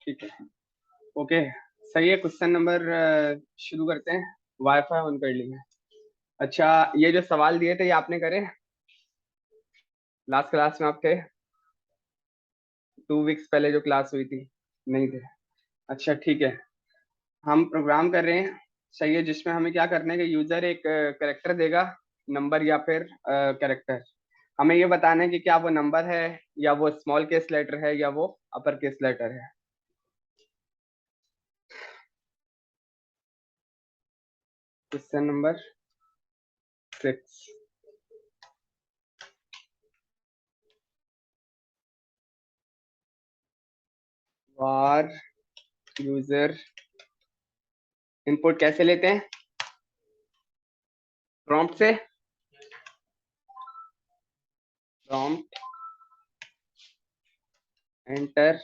ठीक है, ओके, सही है। क्वेश्चन नंबर शुरू करते हैं। वाईफाई ऑन कर लिया। अच्छा, ये जो सवाल दिए थे ये आपने करे लास्ट क्लास में आप थे? 2 वीक्स पहले जो क्लास हुई थी, नहीं थे? अच्छा ठीक है। हम प्रोग्राम कर रहे हैं, सही है, जिसमें हमें क्या करना है कि यूजर एक करेक्टर देगा, नंबर या फिर करेक्टर। हमें ये बताना है कि क्या वो नंबर है, या वो स्मॉल केस लेटर है, या वो अपर केस लेटर है। Question number 6। वार यूजर इनपुट कैसे लेते हैं? प्रॉम्प्ट से। प्रॉम्प्ट एंटर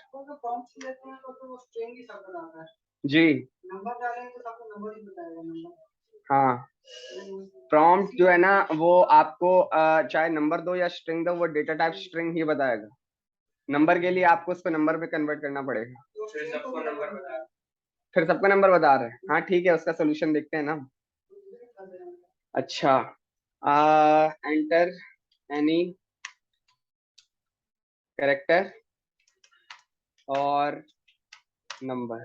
जी। नंबर डालेंगे तो आपको नंबर ही बताएगा नंबर। हाँ, प्रॉम्प्ट जो है ना वो आपको चाहे नंबर दो या स्ट्रिंग दो, वो डेटा टाइप स्ट्रिंग ही बताएगा। नंबर के लिए आपको उसको नंबर में कन्वर्ट करना पड़ेगा। फिर सबको नंबर बता रहे हैं, हाँ ठीक है, उसका सोल्यूशन देखते हैं ना। अच्छा, एंटर एनी कैरेक्टर और नंबर।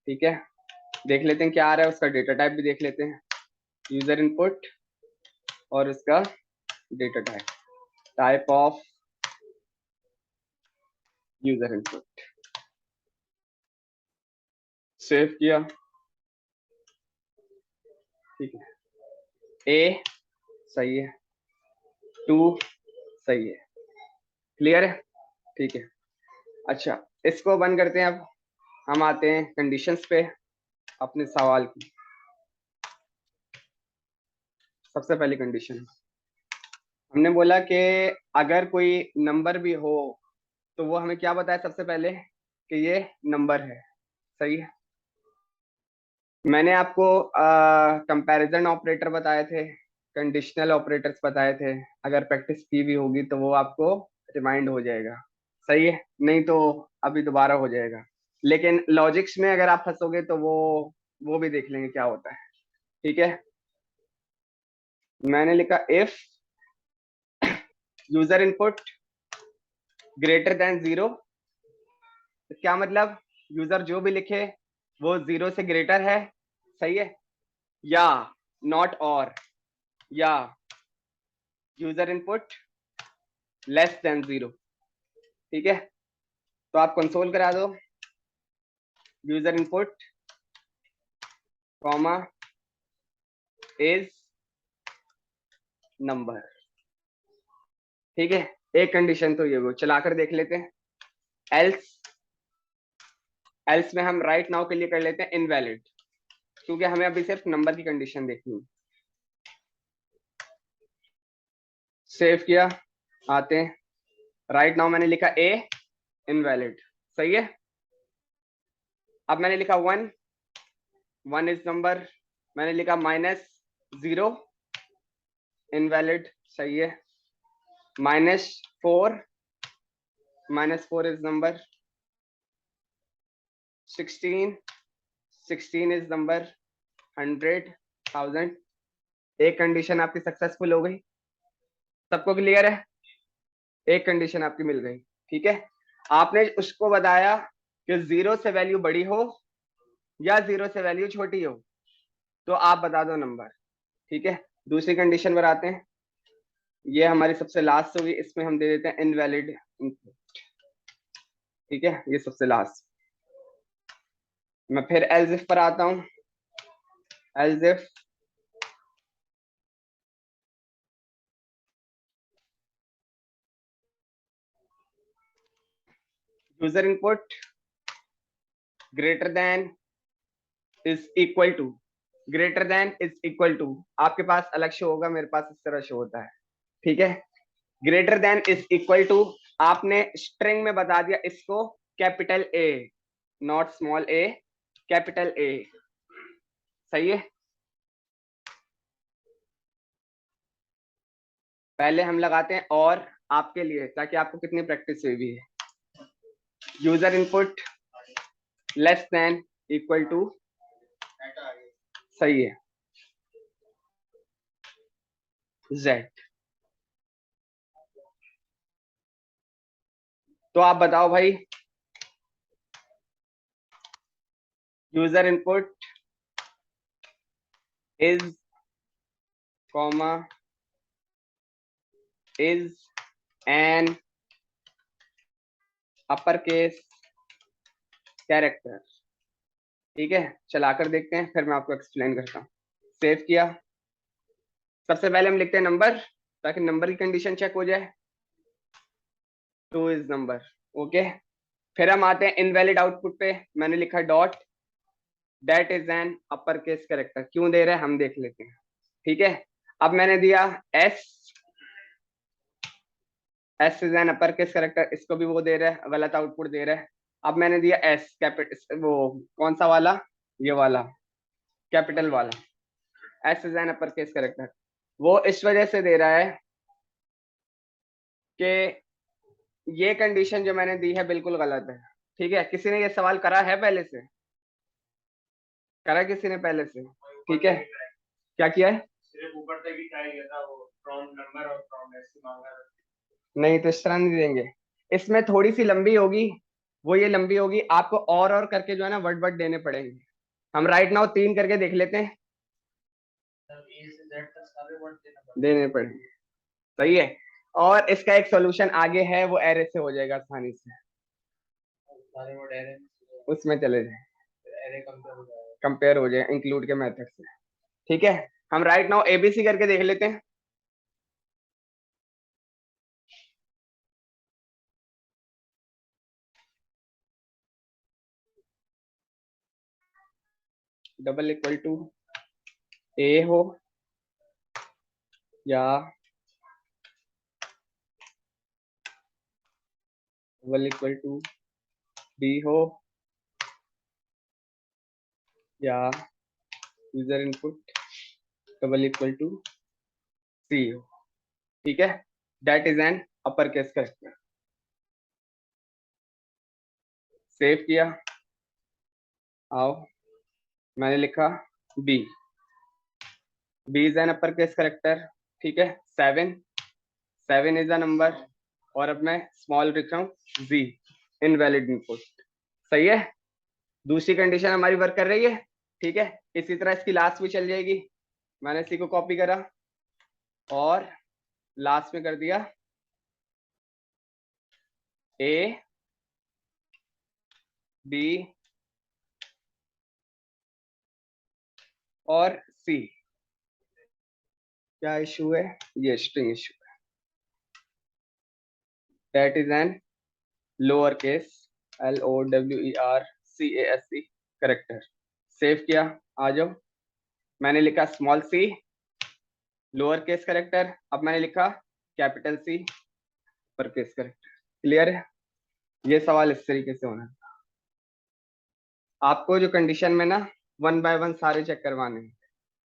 ठीक है, देख लेते हैं क्या आ रहा है, उसका डेटा टाइप भी देख लेते हैं। यूजर इनपुट और उसका data type, type of user input. Save किया, ठीक है। ए सही है, 2 सही है, क्लियर है, ठीक है। अच्छा, इसको बंद करते हैं। अब हम आते हैं कंडीशंस पे अपने सवाल की। सबसे पहली कंडीशन हमने बोला कि अगर कोई नंबर भी हो तो वो हमें क्या बताया सबसे पहले कि ये नंबर है। सही है, मैंने आपको कंपैरिजन ऑपरेटर बताए थे, कंडीशनल ऑपरेटर्स बताए थे। अगर प्रैक्टिस की भी होगी तो वो आपको रिमाइंड हो जाएगा। सही है, नहीं तो अभी दोबारा हो जाएगा। लेकिन लॉजिक्स में अगर आप फंसोगे तो वो भी देख लेंगे क्या होता है। ठीक है, मैंने लिखा if user input greater then 0। क्या मतलब? यूजर जो भी लिखे वो 0 से ग्रेटर है, सही है, या नॉट, और या यूजर इनपुट लेस देन 0। ठीक है, तो आप कंसोल करा दो user input comma is number. ठीक है, एक कंडीशन तो ये वो चलाकर देख लेते हैं। एल्स एल्स में हम राइट नाउ के लिए कर लेते हैं इनवैलिड, क्योंकि हमें अभी सिर्फ नंबर की कंडीशन देखनी है। सेव किया, आते हैं। राइट नाउ मैंने लिखा ए इनवैलिड, सही है। अब मैंने लिखा 1, 1 इज नंबर। मैंने लिखा -0 इनवैलिड, सही है। -4, -4 इज नंबर। 16, 16 is number. 100, 1000। एक कंडीशन आपकी सक्सेसफुल हो गई। सबको क्लियर है? एक कंडीशन आपकी मिल गई। ठीक है, आपने उसको बताया कि 0 से वैल्यू बड़ी हो या 0 से वैल्यू छोटी हो, तो आप बता दो नंबर। ठीक है, दूसरी कंडीशन पर आते हैं। ये हमारी सबसे लास्ट होगी, इसमें हम दे देते हैं इनवैलिड इनपुट। ठीक है, ये सबसे लास्ट। मैं फिर एल्स इफ पर आता हूं। Else if user input greater than is equal to, greater than is equal to, आपके पास अलग शो होगा, मेरे पास इस तरह शो होता है। ठीक है, greater than is equal to, आपने स्ट्रिंग में बता दिया इसको capital A, not small A, capital A. सही है, पहले हम लगाते हैं और आपके लिए, ताकि आपको कितनी प्रैक्टिस हुई भी है। User input less than equal to, सही है, z। तो आप बताओ भाई, user input is comma is an upper case character. ठीक है, चलाकर देखते हैं, फिर मैं आपको एक्सप्लेन करता हूँ। सेव किया। सबसे पहले हम लिखते हैं नंबर, ताकि नंबर की कंडीशन चेक हो जाए। 2 इज नंबर, ओके। फिर हम आते हैं इनवैलिड आउटपुट पे। मैंने लिखा dot that is an upper case character. क्यों दे रहे हैं हम देख लेते हैं। ठीक है, अब मैंने दिया S, S is an upper case character, इसको भी वो दे रहा है, गलत आउटपुट दे रहा है। अब मैंने दिया एस कैपिटल, वो कौन सा वाला, ये वाला कैपिटल वाला, S is an upper case character. वो इस वजह से दे रहा है कि ये कंडीशन जो मैंने दी है बिल्कुल गलत है। ठीक है, किसी ने ये सवाल करा है पहले से, करा किसी ने पहले से? ठीक है, क्या किया है? सिर्फ ऊपर तक ही ट्राई किया था, वो फ्रॉम नंबर और फ्रॉम एस मांगा। नहीं तो इस तरह नहीं देंगे, इसमें थोड़ी सी लंबी होगी, वो ये लंबी होगी, आपको और करके जो है ना वर्ड वर्ड देने पड़ेंगे। हम राइट नाउ 3 करके देख लेते हैं, देने पड़ेंगे। सही है, और इसका एक सॉल्यूशन आगे है, वो एरे से हो जाएगा आसानी से, उसमें चले जाए, कंपेयर हो जाए इंक्लूड के मेथड से। ठीक है, हम राइट नाउ एबीसी करके देख लेते हैं। डबल इक्वल टू ए हो या डबल इक्वल टू बी हो या user input double equal to C हो। ठीक है, that is an upper case character. Save किया, आओ, मैंने लिखा B, B is an upper case character. ठीक है, 7, 7 इज अ नंबर, और अब मैं स्मॉल लिख रहा हूँ जी, इनवैलिड इनपुट। सही है, दूसरी कंडीशन हमारी वर्क कर रही है। ठीक है, इसी तरह इसकी लास्ट भी चल जाएगी। मैंने इसी को कॉपी करा और लास्ट में कर दिया ए बी और सी। क्या इशू है? ये स्ट्रिंग इशू है। That is an lower case LOWERCASE character. Save किया, आ जाओ, मैंने लिखा small C lower case character, अब मैंने लिखा capital C upper case character. Clear है? ये सवाल इस तरीके से होना है। आपको जो कंडीशन में ना 1 बाय 1 सारे चेक करवाने हैं,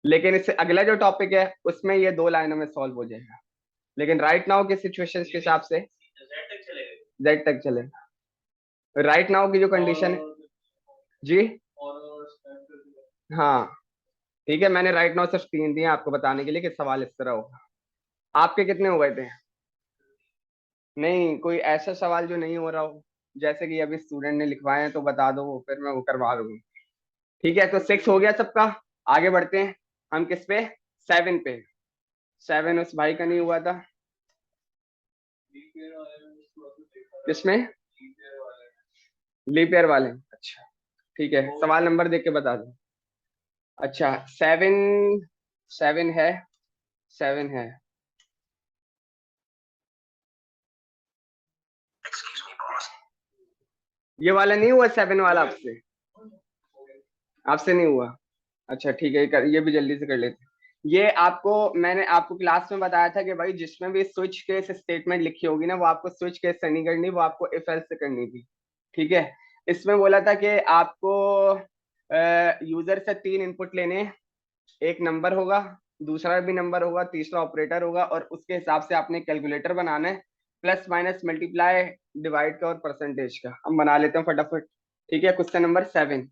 लेकिन इससे अगला जो टॉपिक है उसमें ये 2 लाइनों में सॉल्व हो जाएगा। लेकिन राइट नाउ के सिचुएशन के हिसाब से जेड तक चलेगा। राइट नाउ की जो कंडीशन है जी, हाँ ठीक है, मैंने राइट नाउ सिर्फ 3 दिए आपको बताने के लिए कि सवाल इस तरह होगा। आपके कितने हो गए थे? नहीं, कोई ऐसा सवाल जो नहीं हो रहा हो, जैसे कि अभी स्टूडेंट ने लिखवाए हैं तो बता दो, फिर मैं वो करवा दूंगी। ठीक है, तो 6 हो गया सबका। आगे बढ़ते हैं हम किस पे, 7 पे। 7 उस भाई का नहीं हुआ था, किसमें? लीप ईयर वाले। अच्छा ठीक है, सवाल नंबर देख के बता दो। अच्छा 7, 7 है, 7 है। ये वाला नहीं हुआ 7 वाला आपसे? आपसे नहीं हुआ? अच्छा ठीक है, ये भी जल्दी से कर लेते हैं। ये आपको मैंने आपको क्लास में बताया था कि भाई जिसमें भी स्विच केस स्टेटमेंट लिखी होगी ना, वो आपको स्विच केस से नहीं करनी, वो आपको इफ एल्स से करनी थी। ठीक है, इसमें बोला था कि आपको यूजर से 3 इनपुट लेने हैं, एक नंबर होगा, दूसरा भी नंबर होगा, तीसरा ऑपरेटर होगा, और उसके हिसाब से आपने कैलकुलेटर बनाना है। प्लस माइनस मल्टीप्लाई डिवाइड का और परसेंटेज का हम बना लेते हैं फटाफट। ठीक है, question number 7।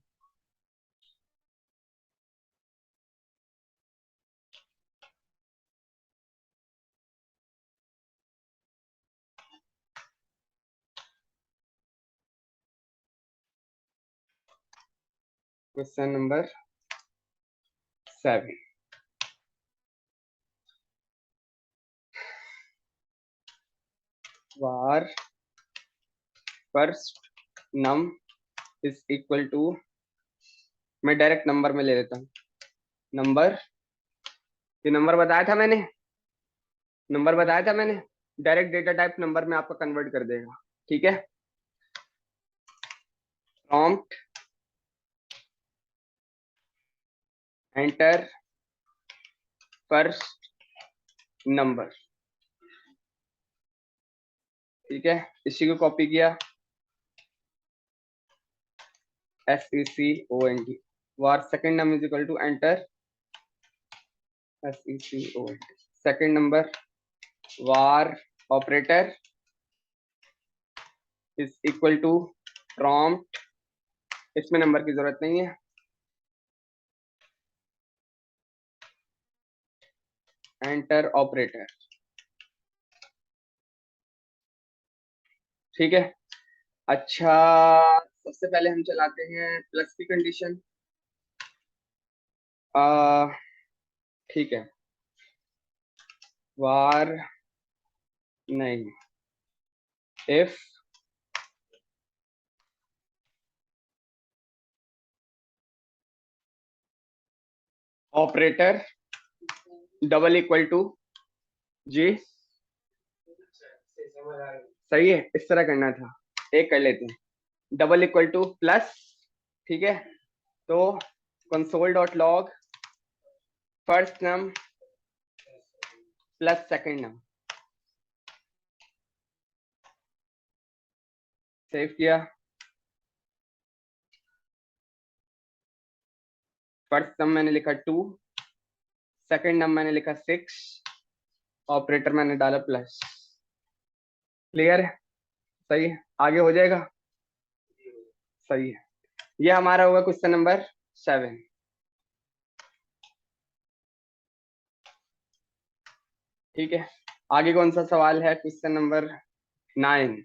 Question number 7। var first num is equal to, मैं डायरेक्ट नंबर में ले लेता हूँ। नंबर, ये नंबर बताया था मैंने, नंबर बताया था मैंने, डायरेक्ट डेटा टाइप नंबर में आपका कन्वर्ट कर देगा। ठीक है, प्रॉम्प्ट एंटर फर्स्ट नंबर। ठीक है, इसी को कॉपी किया, second var second num is equal to enter second second number var operator is equal to prompt, इसमें नंबर की जरूरत नहीं है, एंटर ऑपरेटर। ठीक है, अच्छा सबसे पहले हम चलाते हैं प्लस की कंडीशन। ठीक है, वार नहीं, if operator double equal to G, सही है, इस तरह करना था, एक कर लेते हैं, डबल इक्वल टू प्लस। ठीक है, तो console dot log first num plus second num, save किया। फर्स्ट नम मैंने लिखा 2, सेकंड नम मैंने लिखा 6, ऑपरेटर मैंने डाला प्लस। क्लियर है, सही है, आगे हो जाएगा। सही है, ये हमारा होगा क्वेश्चन नंबर 7। ठीक है, आगे कौन सा सवाल है, क्वेश्चन नंबर 9।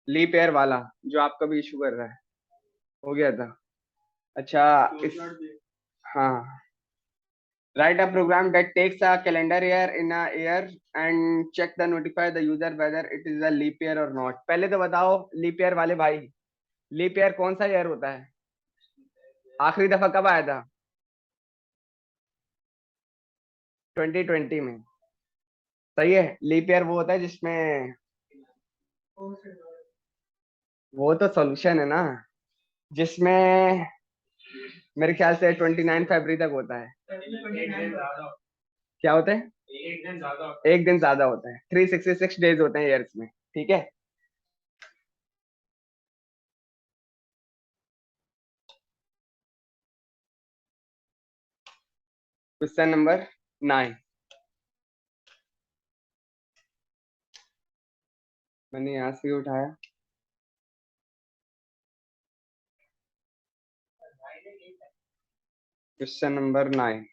लीप ईयर वाला जो आपका भी इशू कर रहा है, हो गया था। अच्छा इस, हाँ, write a program that takes a calendar year in a year and check the notify the user whether it is a leap year or not। पहले तो बताओ लीप ईयर वाले भाई, लीप ईयर कौन सा ईयर होता है, आखिरी दफा कब आया था? 2020 में। सही है, लीप ईयर वो होता है जिसमें, वो तो सॉल्यूशन है ना, जिसमें मेरे ख्याल से 29 फरवरी तक होता है। क्या होता है? एक दिन ज्यादा होता है, 366 डेज होते हैं ईयर्स में। ठीक है, क्वेश्चन नंबर 9 मैंने यहाँ से उठाया। Question number 9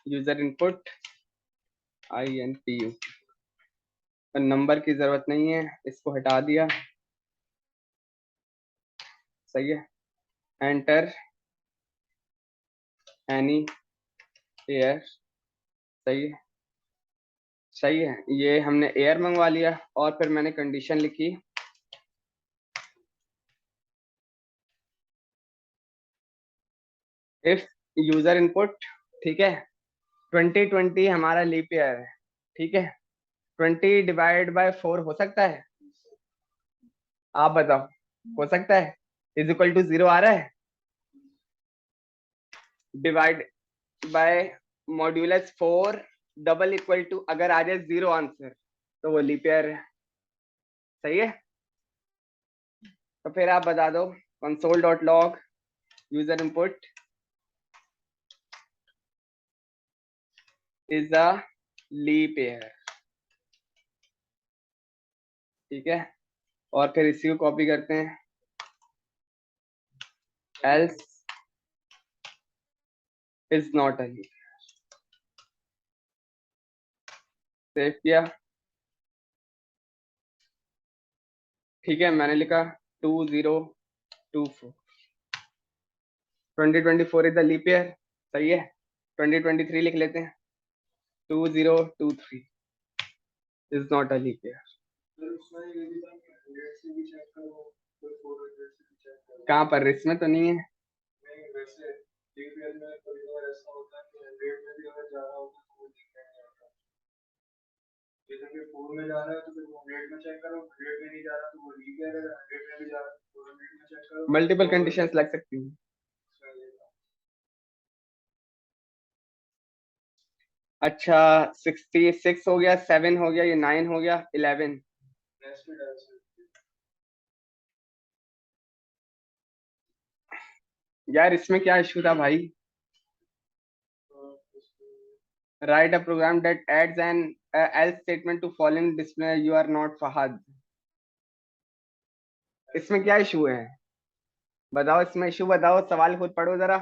user input INPU, number की जरूरत नहीं है, इसको हटा दिया। सही है, एंटर एनी एयर। सही है, सही है, ये हमने एयर मंगवा लिया और फिर मैंने कंडीशन लिखी, इफ यूजर इनपुट। ठीक है, 2020 हमारा लीप ईयर है। ठीक है, 20 डिवाइड बाय 4 हो सकता है? आप बताओ, हो सकता है? इज इक्वल टू 0 आ रहा है, divide by modulus 4 double equal to, अगर आ जाए 0 आंसर तो वो लीप ईयर है। सही है, तो फिर आप बता दो console.log user input is a leap year, ठीक है। और फिर इसी को कॉपी करते हैं, else is not a leap, save किया, ठीक है। मैंने लिखा 2024, 2024 इज द लीप ईयर, सही है। 2023 लिख लेते हैं, 2023 is not a leap year. कहाँ पर, इसमें तो नहीं है। मल्टीपल कंडीशंस लग सकती हैं। अच्छा 66 हो गया, 7 हो गया, ये 9 हो गया, 11। यार इसमें क्या इशू था भाई? Write a program that adds an else statement to following display you are not Fahad. इसमें क्या इशू है बताओ, इसमें इशू बताओ, सवाल खुद पढ़ो जरा।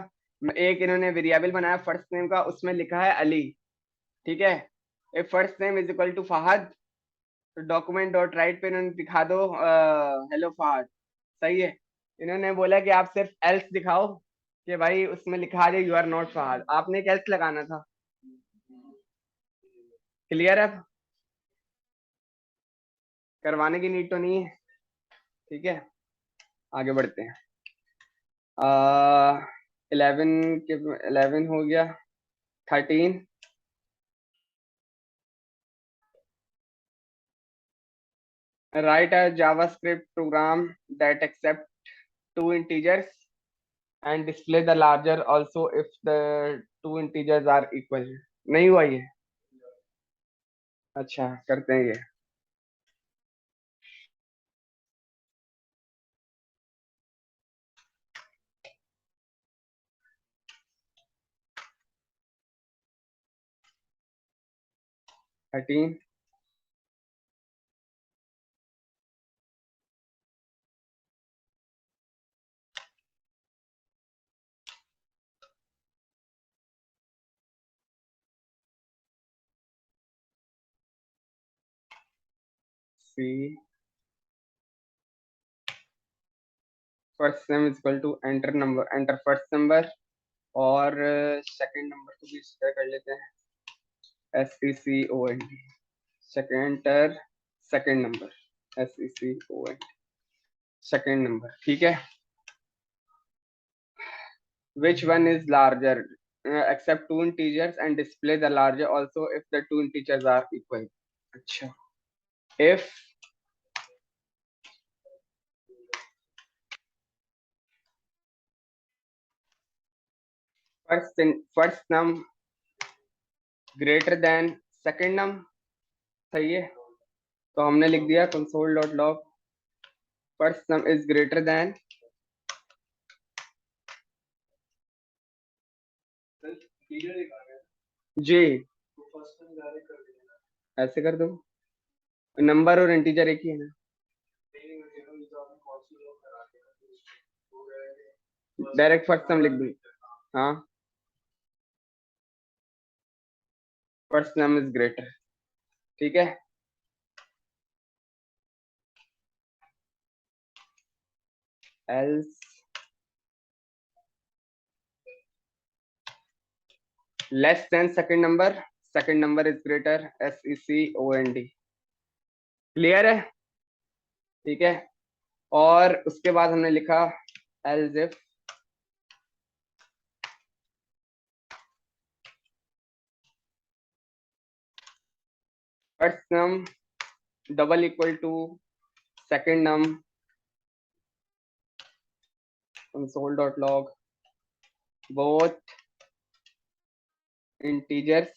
एक इन्होंने वेरिएबल बनाया फर्स्ट नेम का, उसमें लिखा है अली, ठीक है। If first name is equal to Fahad, तो डॉक्यूमेंट डॉट राइट पे इन्होंने दिखा दो हेलो फहद, सही है। इन्होंने बोला कि आप सिर्फ एल्स दिखाओ कि भाई उसमें लिखा दे यू आर नॉट फहद, आपने एक एल्स लगाना था। क्लियर है? करवाने की नीड तो नहीं है, ठीक है। आगे बढ़ते हैं। 11 के 11 हो गया, 13। Write a JavaScript program that accept two integers and display the larger also if the two integers are equal। नहीं हुआ ये? अच्छा करते हैं ये। Thirteen, C first name is equal to enter number, enter first number, और second number को भी इस तरह कर लेते हैं, SECOND, second second number, SECOND second number, ठीक है। Which one is larger? Accept two integers and display the larger also if the two integers are equal। अच्छा, if first num greater than second num, सही है। तो हमने लिख दिया console.log first num is greater than, जी ऐसे कर दो, नंबर और इंटीजर एक ही है ना। डायरेक्ट फर्स्ट नम लिख दूं, हाँ फर्स्ट नम इज ग्रेटर, ठीक है। else less than second number is greater, SECOND। Clear है? ठीक है। और उसके बाद हमने लिखा else if first num double equal to second num, console.log both integers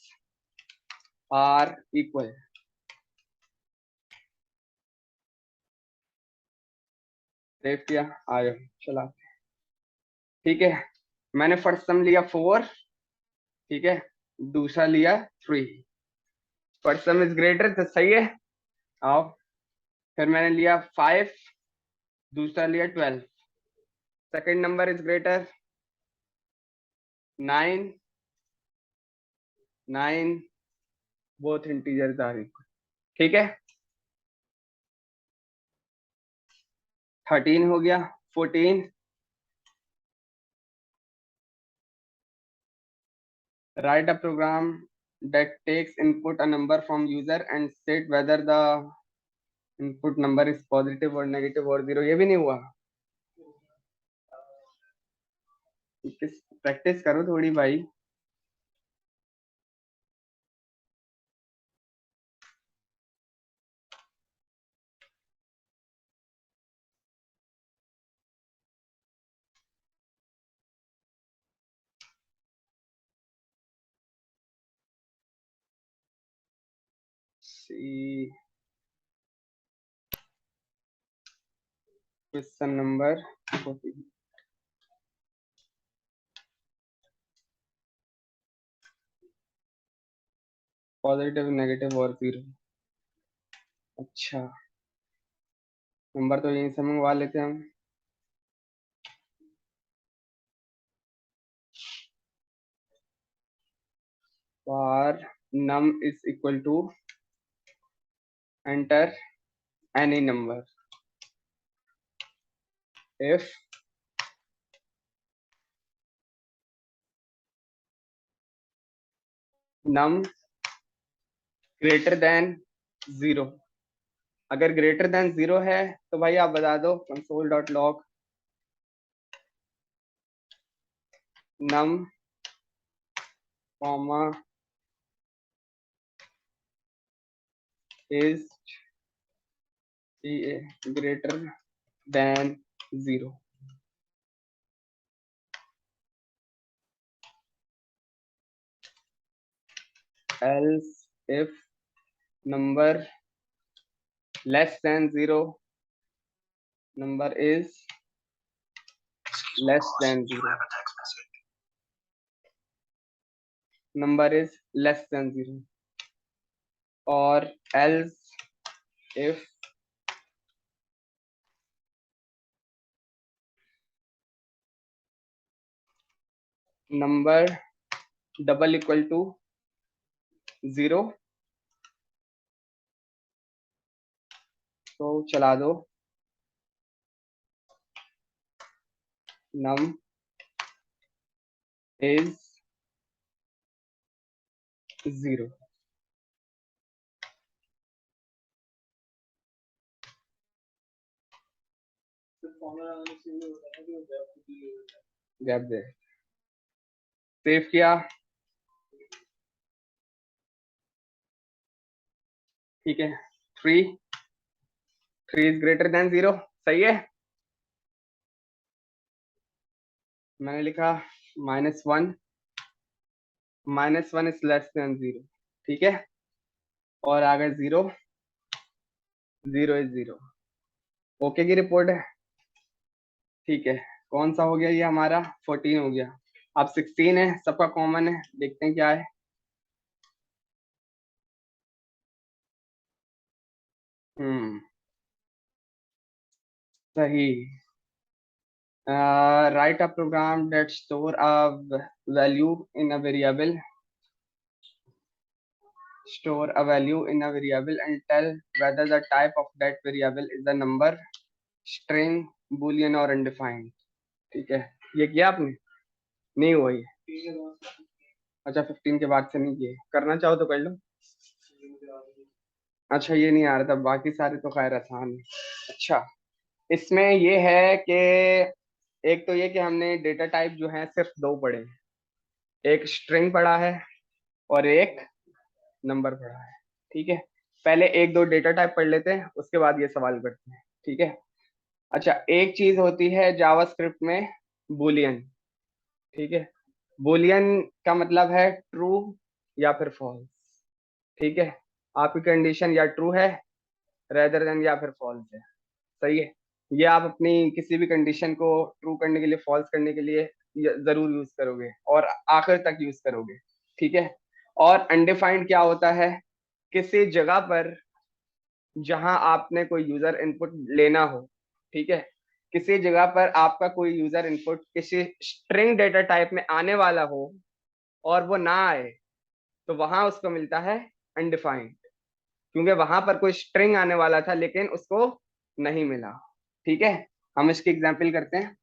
are equal। Save किया, आयो चला। ठीक है, मैंने फर्स्ट सम लिया 4, ठीक है, दूसरा लिया 3। फर्स्ट सम इज ग्रेटर तो सही है, आओ। फिर मैंने लिया 5, दूसरा लिया 12। Second number is greater 9, 9 both integers are equal. ठीक है, 13 हो गया, 14। Write a program that takes input a number from user and state whether the input number is positive or negative or zero। ये भी नहीं हुआ, किस प्रैक्टिस करो थोड़ी भाई। Question number 14। पॉजिटिव, नेगेटिव और जीरो। अच्छा, नंबर तो यहीं से मंगवा लेते हैं हम। for num is equal to enter any number if num greater than 0। अगर ग्रेटर देन 0 है तो भाई आप बता दो console.log num comma is greater than 0। else if number less than 0, number is less than 0, number is less than 0, or else if number double equal to 0 तो चला दो num is 0। Gap they, save किया। ठीक है, 3 is greater than 0, सही है। मैंने लिखा -1, -1 इज लेस देन 0। ठीक है, और आ गए 0, 0 इज 0। ओके की रिपोर्ट है। ठीक है, कौन सा हो गया ये हमारा 14 हो गया। अब 16 है, सबका कॉमन है, देखते हैं क्या है। सही। write a program that store a value in a variable, store a value in a variable and tell whether the type of that variable is a number, string, boolean or undefined। ठीक है, ये किया आपने? नहीं हुआ ये? अच्छा, 15 के बाद से नहीं किए, करना चाहो तो कर लो। अच्छा, ये नहीं आ रहा था, बाकी सारे तो खैर आसान है। अच्छा, इसमें ये है कि एक तो ये कि हमने डेटा टाइप जो है सिर्फ दो पढ़े हैं, एक स्ट्रिंग पढ़ा है और एक नंबर पढ़ा है। ठीक है, पहले एक दो डेटा टाइप पढ़ लेते हैं, उसके बाद ये सवाल करते हैं। ठीक है, अच्छा, एक चीज होती है जावास्क्रिप्ट में बुलियन। ठीक है, बुलियन का मतलब है ट्रू या फिर फॉल्स। ठीक है, आपकी कंडीशन या ट्रू है रेदर देन या फिर फॉल्स है। सही है, ये आप अपनी किसी भी कंडीशन को ट्रू करने के लिए, फॉल्स करने के लिए जरूर यूज करोगे और आखिर तक यूज करोगे, ठीक है। और अनडिफाइंड क्या होता है? किसी जगह पर जहां आपने कोई यूजर इनपुट लेना हो, ठीक है, किसी जगह पर आपका कोई यूजर इनपुट किसी स्ट्रिंग डेटा टाइप में आने वाला हो और वो ना आए, तो वहां उसको मिलता है अनडिफाइंड, क्योंकि वहां पर कोई स्ट्रिंग आने वाला था लेकिन उसको नहीं मिला, ठीक है। हम इसकी एग्जाम्पल करते हैं।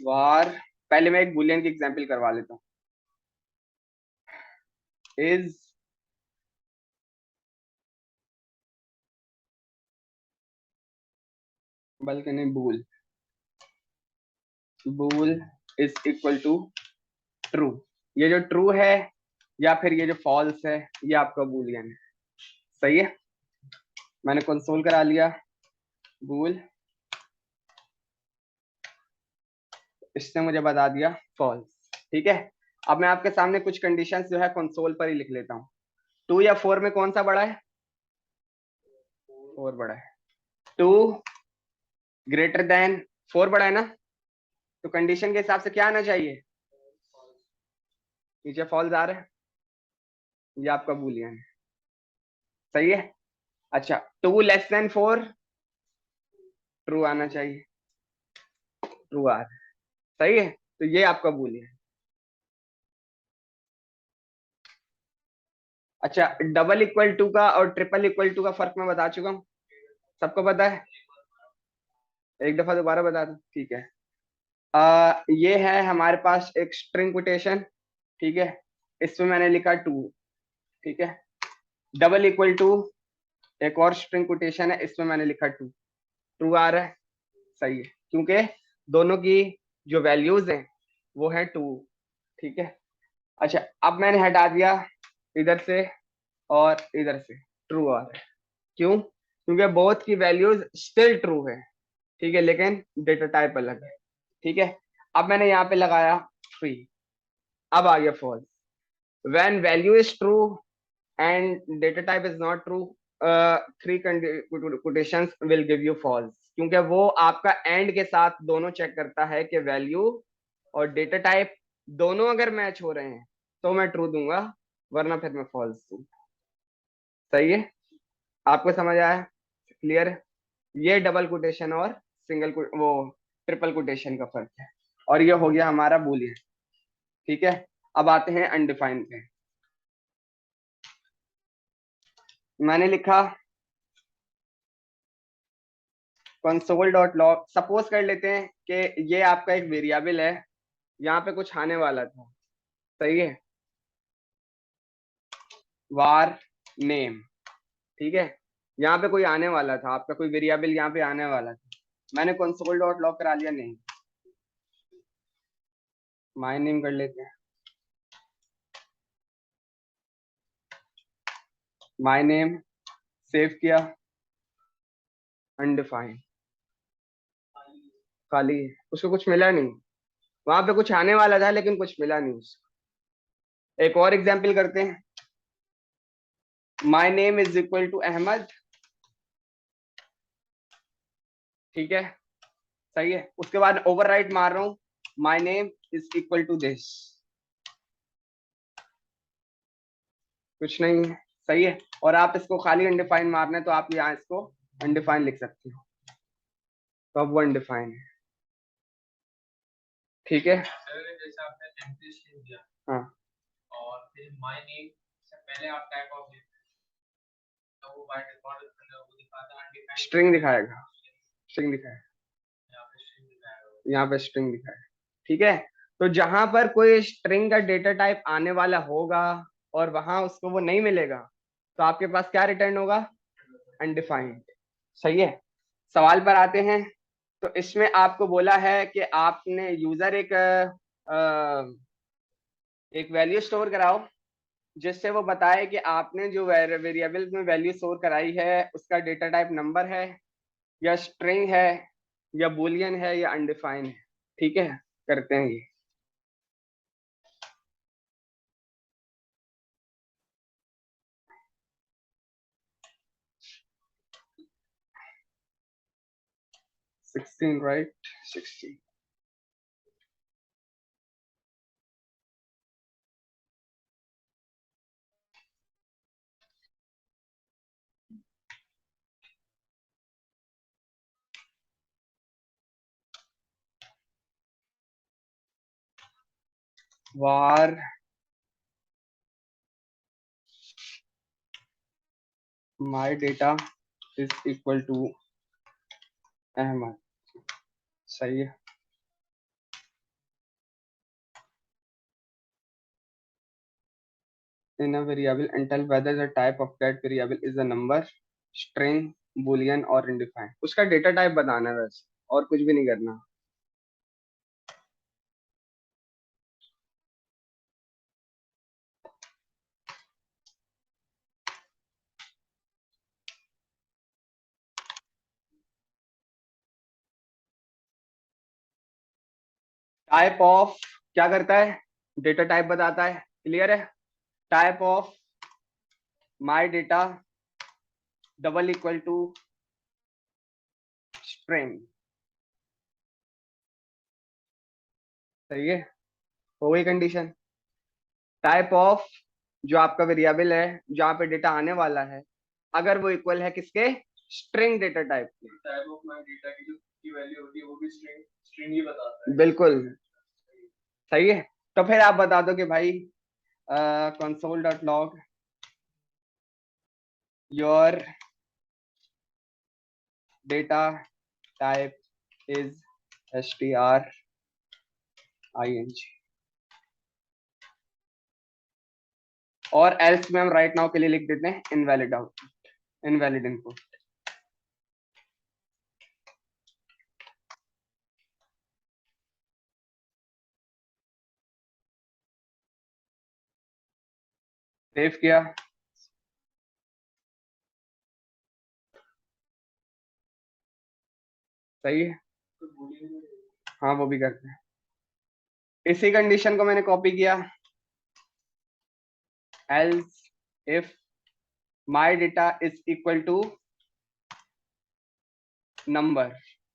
वार, पहले मैं एक बुलियन की एग्जाम्पल करवा लेता हूँ। इज बल्कि नहीं, बूल, बूल इज इक्वल टू ट्रू। ये जो ट्रू है या फिर ये जो फॉल्स है, ये आपका बूलियन है, सही है। मैंने कंसोल करा लिया, बूल, इसने मुझे बता दिया फॉल्स, ठीक है। अब मैं आपके सामने कुछ कंडीशंस जो है कंसोल पर ही लिख लेता हूँ। 2 या 4 में कौन सा बड़ा है? 4 बड़ा है। 2 ग्रेटर देन 4 बड़ा है ना, तो कंडीशन के हिसाब से क्या आना चाहिए? नीचे फॉल्स आ रहा है, ये आपका बूलियन है, सही है। अच्छा, 2 लेस देन 4 ट्रू आना चाहिए, ट्रू आ रहा है, सही है, तो ये आपका बूलियन। अच्छा, डबल इक्वल टू का और ट्रिपल इक्वल टू का फर्क मैं बता चुका हूँ, सबको पता है? एक दफा दोबारा बता दूं, ठीक है। ये है हमारे पास एक स्ट्रिंग कोटेशन, ठीक है, इसमें मैंने लिखा 2, ठीक है। डबल इक्वल टू एक और स्ट्रिंग कोटेशन है, इसमें मैंने लिखा 2, ट्रू आ रहा है, सही है, क्योंकि दोनों की जो वैल्यूज हैं वो है 2, ठीक है। अच्छा, अब मैंने हटा दिया इधर से और इधर से, ट्रू आ रहा है, क्यों? क्योंकि बोथ की वैल्यूज स्टिल ट्रू है, ठीक है, लेकिन डेटा टाइप अलग है, ठीक है। अब मैंने यहाँ पे लगाया 3, अब आ गया false. When value is true and data type is not true, 3 quotations will give you false, क्योंकि वो आपका एंड के साथ दोनों चेक करता है कि वैल्यू और डेटा टाइप दोनों अगर मैच हो रहे हैं तो मैं ट्रू दूंगा, वरना फिर मैं फॉल्स दूंगा, सही है। आपको समझ आया? क्लियर है? ये डबल कोटेशन और वो ट्रिपल कोटेशन का फर्क है, और ये हो गया हमारा बूलियन, ठीक है। अब आते हैं अनडिफाइंड पे। मैंने लिखा कंसोल डॉट लॉग, सपोज कर लेते हैं कि ये आपका एक वेरिएबल है, यहाँ पे कुछ आने वाला था, सही है, वार नेम, ठीक है। यहाँ पे कोई आने वाला था, आपका कोई वेरिएबल यहाँ पे आने वाला था, मैंने कंसोल डॉट लॉग करा लिया नेम, माय नेम कर लेते हैं, माय नेम, सेव किया, अनडिफाइंड, खाली है, उसको कुछ मिला नहीं, वहां पे कुछ आने वाला था लेकिन कुछ मिला नहीं उसको। एक और एग्जाम्पल करते हैं, my name is equal to Ahmad, ठीक है, सही है। उसके बाद ओवरराइट मार रहा हूं, my name is equal to this, कुछ नहीं है, सही है। और आप इसको खाली अनडिफाइन मारना है तो आप यहाँ इसको अनडिफाइन लिख सकते हो, तो अब वो अनडिफाइन है, ठीक है। जैसे आपने एम्प्टी स्ट्रिंग दिया, हाँ, और फिर माय नेम से पहले आप टाइप ऑफ तो वो बाय डिफॉल्ट वो दिखाता है अनडिफाइंड स्ट्रिंग दिखाएगा, स्ट्रिंग दिखाएगा, यहाँ पे स्ट्रिंग दिखाएगा, यहाँ पे स्ट्रिंग दिखाएगा, ठीक है। तो जहां पर कोई स्ट्रिंग का डेटा टाइप आने वाला होगा और वहां उसको वो नहीं मिलेगा, तो आपके पास क्या रिटर्न होगा? अनडिफाइंड, सही है। सवाल पर आते हैं, तो इसमें आपको बोला है कि आपने यूजर एक वैल्यू स्टोर कराओ जिससे वो बताए कि आपने जो वेरिएबल में वैल्यू स्टोर कराई है उसका डेटा टाइप नंबर है या स्ट्रिंग है या बुलियन है या अनडिफाइन है, ठीक है, करते हैं ये। Sixteen right, 16। var my data is equal to Ahmed, सही है। in a variable and tell whether the type of that variable is a number, string, boolean और undefined। उसका डेटा टाइप बताना है बस, और कुछ भी नहीं करना। टाइप ऑफ क्या करता है, डेटा टाइप बताता है, क्लियर है। Type of my data double equal to string, सही है, हो गई कंडीशन। टाइप ऑफ जो आपका वेरिएबल है जहाँ पे डेटा आने वाला है, अगर वो इक्वल है किसके, स्ट्रिंग डेटा टाइप के। टाइप ऑफ माय डेटा की वैल्यू होती है वो भी स्ट्रिंग ही बताता है। बिल्कुल सही है। तो फिर आप बता दो कि भाई console dot log your data type is string, और एल्स में हम राइट नाउ के लिए लिख देते हैं invalid output, invalid input. Save किया, सही है, हाँ वो भी करते हैं। इसी कंडीशन को मैंने कॉपी किया, else if my data is equal to number,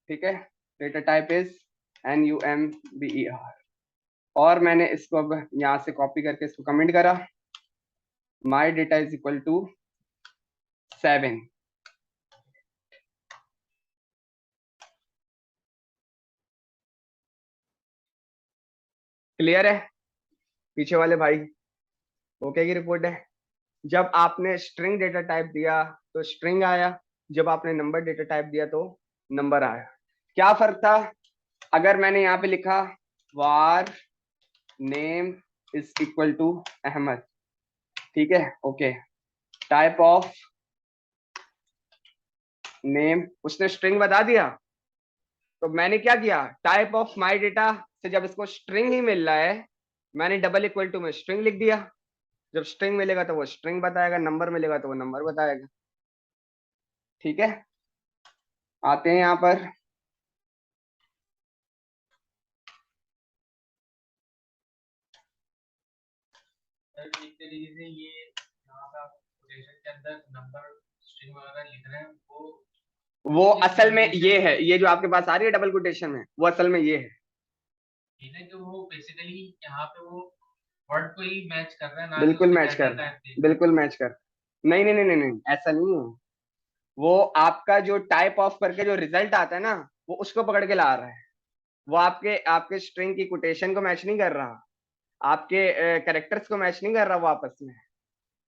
ठीक है, डेटा टाइप इज number, और मैंने इसको अब यहाँ से कॉपी करके इसको कमेंट करा, my data is equal to 7। Clear है पीछे वाले भाई, ओके की रिपोर्ट है। जब आपने स्ट्रिंग डेटा टाइप दिया तो स्ट्रिंग आया, जब आपने नंबर डेटा टाइप दिया तो नंबर आया। क्या फर्क था, अगर मैंने यहाँ पे लिखा var name is equal to Ahmad, ठीक है, ओके, टाइप ऑफ नेम उसने स्ट्रिंग बता दिया, तो मैंने क्या किया, टाइप ऑफ माई डेटा से जब इसको स्ट्रिंग ही मिल रहा है, मैंने डबल इक्वल टू में स्ट्रिंग लिख दिया। जब स्ट्रिंग मिलेगा तो वो स्ट्रिंग बताएगा, नंबर मिलेगा तो वो नंबर बताएगा, ठीक है। आते हैं यहाँ पर, एक तरीके से ये यहाँ का कोटेशन के अंदर नंबर स्ट्रिंग वगैरह लिख रहे हैं वो असल में ये है, ये जो आपके पास आ रही है डबल कोटेशन में, वो असल में ये है, कि वो बेसिकली यहाँ पे वो वर्ड को ही मैच कर रहा है, ना बिल्कुल मैच कर, बिल्कुल मैच कर। नहीं नहीं नहीं नहीं नहीं, ऐसा नहीं है, वो आपका जो टाइप ऑफ करके जो रिजल्ट आता है ना, वो उसको पकड़ के ला रहा है, वो आपके आपके स्ट्रिंग की कोटेशन को मैच नहीं कर रहा, आपके कैरेक्टर्स को मैच नहीं कर रहा, वो आपस में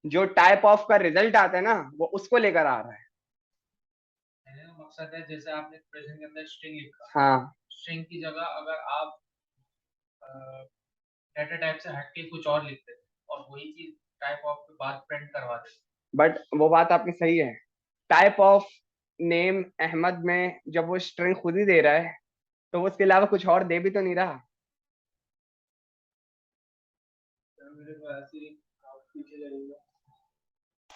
जो टाइप ऑफ का रिजल्ट आता है ना, वो उसको लेकर आ रहा है। मकसद है जैसे आपने कोटेशन के अंदर स्ट्रिंग लिखा, हाँ, स्ट्रिंग की जगह अगर आप डेटा टाइप से हटके कुछ और लिखते और वही चीज टाइप ऑफ के बाद प्रिंट करवा देते, बट वो बात आपकी सही है, टाइप ऑफ नेम अहमद में जब वो स्ट्रिंग खुद ही दे रहा है, तो वो उसके अलावा कुछ और दे भी तो नहीं रहा।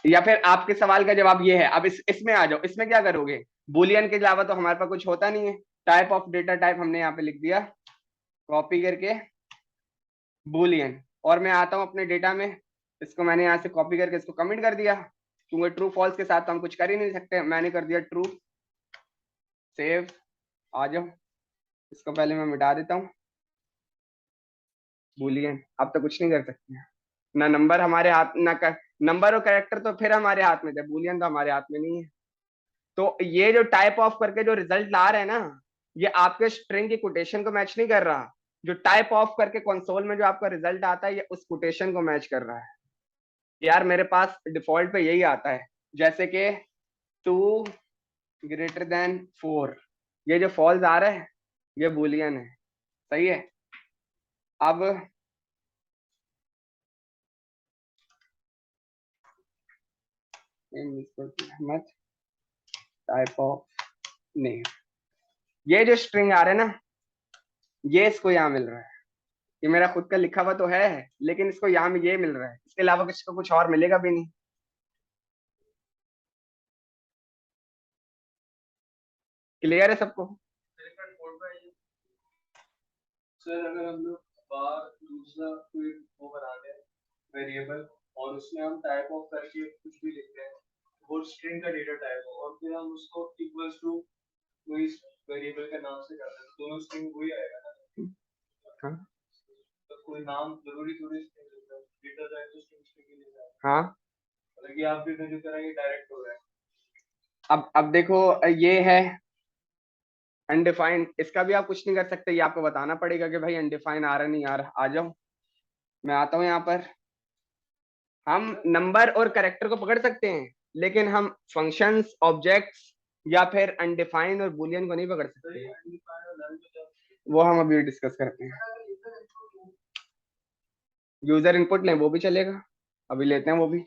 या फिर आपके सवाल का जवाब ये है, अब इसमें आ जाओ, इसमें क्या करोगे, बुलियन के अलावा तो हमारे पास कुछ होता नहीं है, टाइप ऑफ डेटा टाइप हमने यहाँ पे लिख दिया कॉपी करके बूलियन, और मैं आता हूँ अपने डेटा में, इसको मैंने यहाँ से कॉपी करके इसको कमेंट कर दिया, क्योंकि ट्रू फॉल्स के साथ तो हम कुछ कर ही नहीं सकते, मैंने कर दिया ट्रू। सेव, आ जाओ, इसको पहले मैं मिटा देता हूँ बूलियन। अब तो कुछ नहीं कर सकते ना, नंबर हमारे हाथ ना कर, नंबर और कैरेक्टर तो फिर हमारे हाथ में थे, बूलियन तो हमारे हाथ में नहीं है। तो ये जो टाइप ऑफ करके जो रिजल्ट ला रहे हैं ना, ये आपके स्ट्रिंग की कोटेशन को मैच नहीं कर रहा। जो टाइप ऑफ करके कंसोल में जो आपका रिजल्ट आता है, ये उस कोटेशन को मैच कर रहा है। यार मेरे पास डिफॉल्ट पे यही आता है, जैसे कि 2 > 4, ये जो फॉल्स आ रहा है ये बूलियन है, सही है। अब टाइप ऑफ नेम, ये जो स्ट्रिंग आ रहा है ना, ये इसको यहाँ मिल रहा है, ये मेरा खुद का लिखा हुआ तो है, लेकिन इसको यहाँ में ये मिल रहा है, इसके अलावा किसी को कुछ और मिलेगा भी नहीं। क्लियर है सबको? सर अगर हम लोग बार दूसरा कोई वो बनाते हैं वेरिएबल, और उसमें हम टाइप ऑफ करके कुछ भी लिखते हैं, वो स्ट्रिंग का डेटा टाइप हो, और फिर हम उसको इक्वल्स टू वही वेरिएबल के नाम से करते हैं, दोनों स्ट्रिंग वही आएगा ना। हाँ तो कोई नाम जरूरी थोड़ी स्ट्रिंग लिखना है, डेटा टाइप तो स्ट्रिंग ही लिखना है। हाँ, मतलब ये आप भी जो करेंगे डायरेक्ट हो रहा है। अब देखो, ये है अनडिफाइंड, इसका भी आप कुछ नहीं कर सकते, ये आपको बताना पड़ेगा कि भाई अनडिफाइंड आ रहा नहीं आ रहा। आ जाओ, मैं आता हूँ यहाँ पर। हम नंबर और कैरेक्टर को पकड़ सकते हैं, लेकिन हम फंक्शंस, ऑब्जेक्ट्स या फिर अनडिफाइंड और बूलियन को नहीं पकड़ सकते। वो हम अभी डिस्कस करते हैं। यूजर इनपुट लें वो भी चलेगा, अभी लेते हैं वो भी।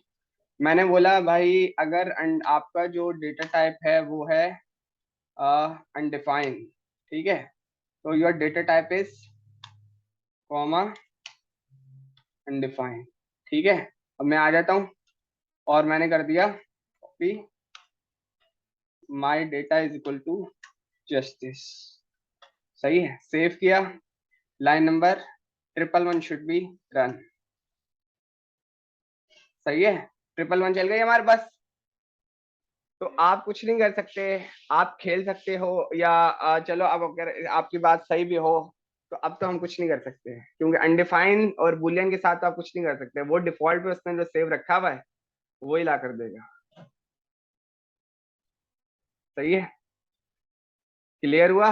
मैंने बोला भाई अगर आपका जो डेटा टाइप है वो है अनडिफाइंड, ठीक है, तो your data type is comma undefined, ठीक है। अब मैं आ जाता हूँ और मैंने कर दिया copy, my data is equal to just this, सही है। सेव किया, line number 111 should be run, सही है। 111 चल गई हमारे पास। तो आप कुछ नहीं कर सकते, आप खेल सकते हो, या चलो अब अगर आपकी बात सही भी हो तो अब तो हम कुछ नहीं कर सकते, क्योंकि अनडिफाइंड और बुलियन के साथ तो आप कुछ नहीं कर सकते, वो डिफॉल्ट पे उसने जो सेव रखा हुआ है वो ही ला कर देगा, सही है। क्लियर हुआ?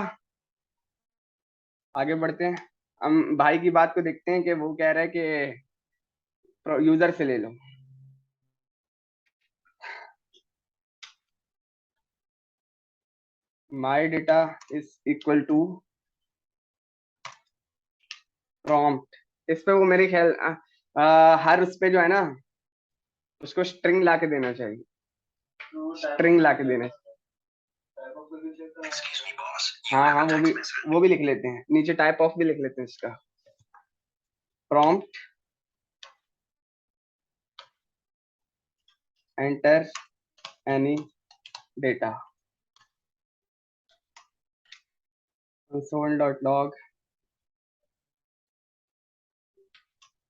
आगे बढ़ते हैं, हम भाई की बात को देखते हैं कि वो कह रहा है कि यूजर से ले लो। My data is equal to prompt, इस पे वो मेरे ख्याल हर उस पे जो है ना उसको स्ट्रिंग ला के देना चाहिए, स्ट्रिंग ला के देना चाहिए। हाँ हाँ, वो भी लिख लेते हैं, नीचे टाइप ऑफ भी लिख लेते हैं इसका, prompt enter any data console.log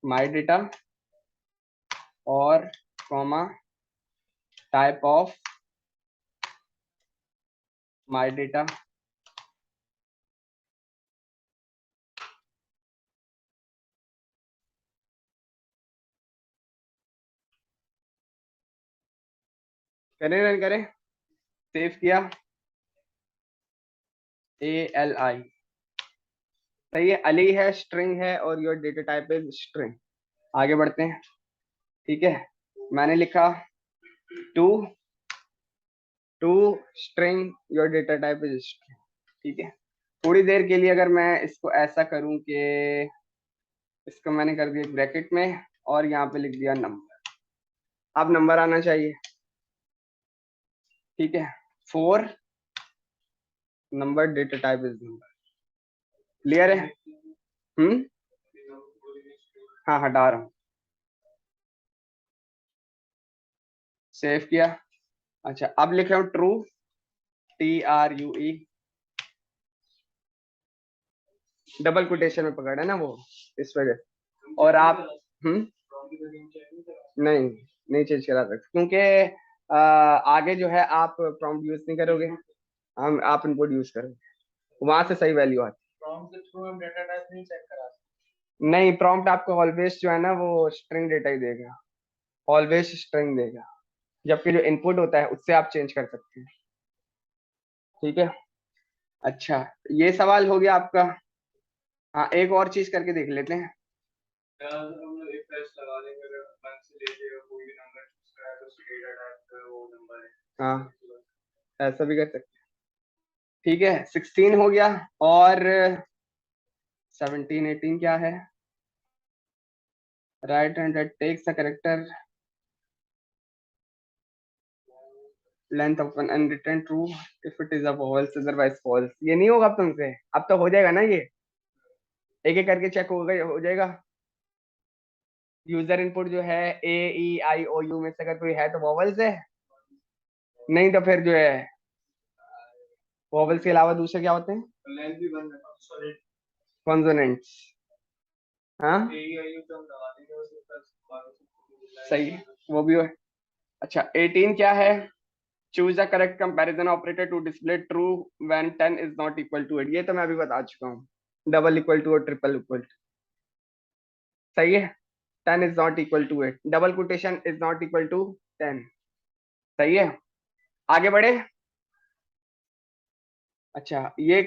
my data और comma type of my data, करें रन करें, सेव किया, ALI, सही है, अली है, स्ट्रिंग है, और your data type is string. आगे बढ़ते हैं, ठीक है। मैंने लिखा to string your data type is string, ठीक है। थोड़ी देर के लिए अगर मैं इसको ऐसा करूं कि इसको मैंने कर दिया ब्रैकेट में और यहाँ पे लिख दिया नंबर, अब नंबर आना चाहिए, ठीक है। 4 number data type is number, clear है? हाँ हटा रहा हूँ, सेव किया। अच्छा अब लिख रहा हूँ ट्रू, TRUE, डबल कोटेशन में पकड़ा है ना वो, इस वजह से। और आप नहीं नहीं चेंज करा सकते, क्योंकि आगे जो है आप प्रॉम्प्ट यूज नहीं करोगे, हम आप इनपुट यूज करोगे, वहां से सही वैल्यू आती प्रॉम्प्ट के थ्रू हम डेटा टाइप नहीं चेक करा सकते। है। नहीं, प्रॉम्प्ट आपको ऑलवेज जो है ना वो स्ट्रिंग डेटा ही देगा, ऑलवेज स्ट्रिंग देगा, जबकि जो इनपुट होता है उससे आप चेंज कर सकते हैं। ठीक है, अच्छा ये सवाल हो गया आपका। हाँ, एक और चीज करके देख लेते हैं। हम लोग एक टेस्ट लगा देंगे, अगर 1 से लेके कोई भी नंबर चूज करा है तो उसके डेटा टाइप का वो नंबर है। हाँ, ऐसा भी कर सकते हैं। ठीक है, 16 हो गया, और 17 18 क्या है? Write hand that takes a character length of an unwritten true if it is a vowels otherwise false. ये नहीं होगा अब तुमसे, अब तो हो जाएगा ना, ये एक एक करके चेक हो जाएगा। यूजर इनपुट जो है ए ई आई ओ यू में से अगर कोई है तो वॉवल्स है, नहीं तो फिर जो है वॉवल्स के अलावा दूसरे क्या होते हैं? लेंथ भी बन रहा है, सॉलिड कॉन्सोनेंट्स। हाँ ए आई यू तो हम लगा देंगे, उसके पास सही है, वो भी है। अच्छा 18 क्या है? Choose the correct comparison operator to display true when 10 is not equal to 8। ये तो मैं अभी बता चुका हूँ, डबल इक्वल टू और ट्रिपल इक्वल टू। सही है, 10 is not equal to 8, double quotation is not equal to 10। सही है, आगे बढ़े। अच्छा ये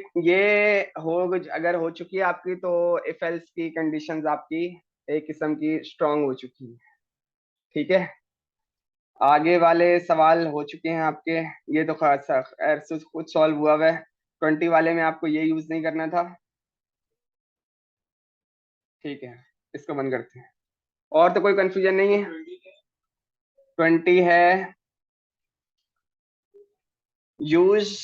हो, अगर हो चुकी है आपकी तो इफ एल्स की कंडीशंस आपकी एक किस्म की स्ट्रांग हो चुकी है। ठीक है, आगे वाले सवाल हो चुके हैं आपके, ये तो खासा खैर से कुछ सॉल्व हुआ है। 20 वाले में आपको ये यूज नहीं करना था। ठीक है, इसको बंद करते हैं, और तो कोई कंफ्यूजन नहीं है। 20 है, use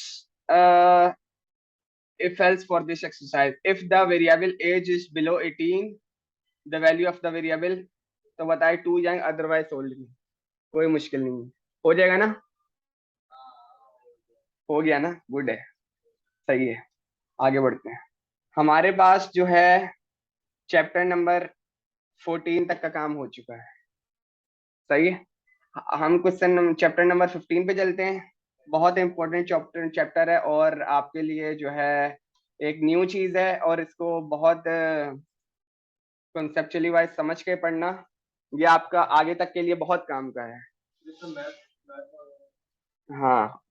if else for this exercise, if the variable age is below 18, the value of the variable, तो बताए टू young otherwise old में, कोई मुश्किल नहीं है, हो जाएगा ना? हो गया ना, गुड है, सही है। आगे बढ़ते हैं, हमारे पास जो है चैप्टर नंबर 14 तक का काम हो चुका है। सही है, हम क्वेश्चन चैप्टर नंबर 15 पे चलते हैं। बहुत इंपॉर्टेंट चैप्टर चैप्टर है, और आपके लिए जो है एक न्यू चीज है, और इसको बहुत कंसेप्चुअली वाइज समझ के पढ़ना, ये आपका आगे तक के लिए बहुत काम का है। हाँ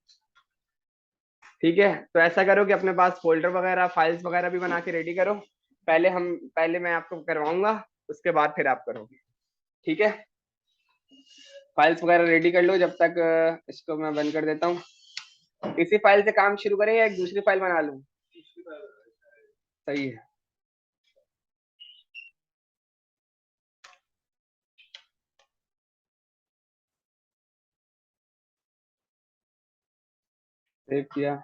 ठीक है, तो ऐसा करो कि अपने पास फोल्डर वगैरह फाइल्स वगैरह भी बना के रेडी करो। पहले मैं आपको करवाऊंगा, उसके बाद फिर आप करोगे। ठीक है, फाइल्स वगैरह रेडी कर लो, जब तक इसको मैं बंद कर देता हूँ। इसी फाइल से काम शुरू करें या एक दूसरी फाइल बना लूँ? सही है, सेव किया।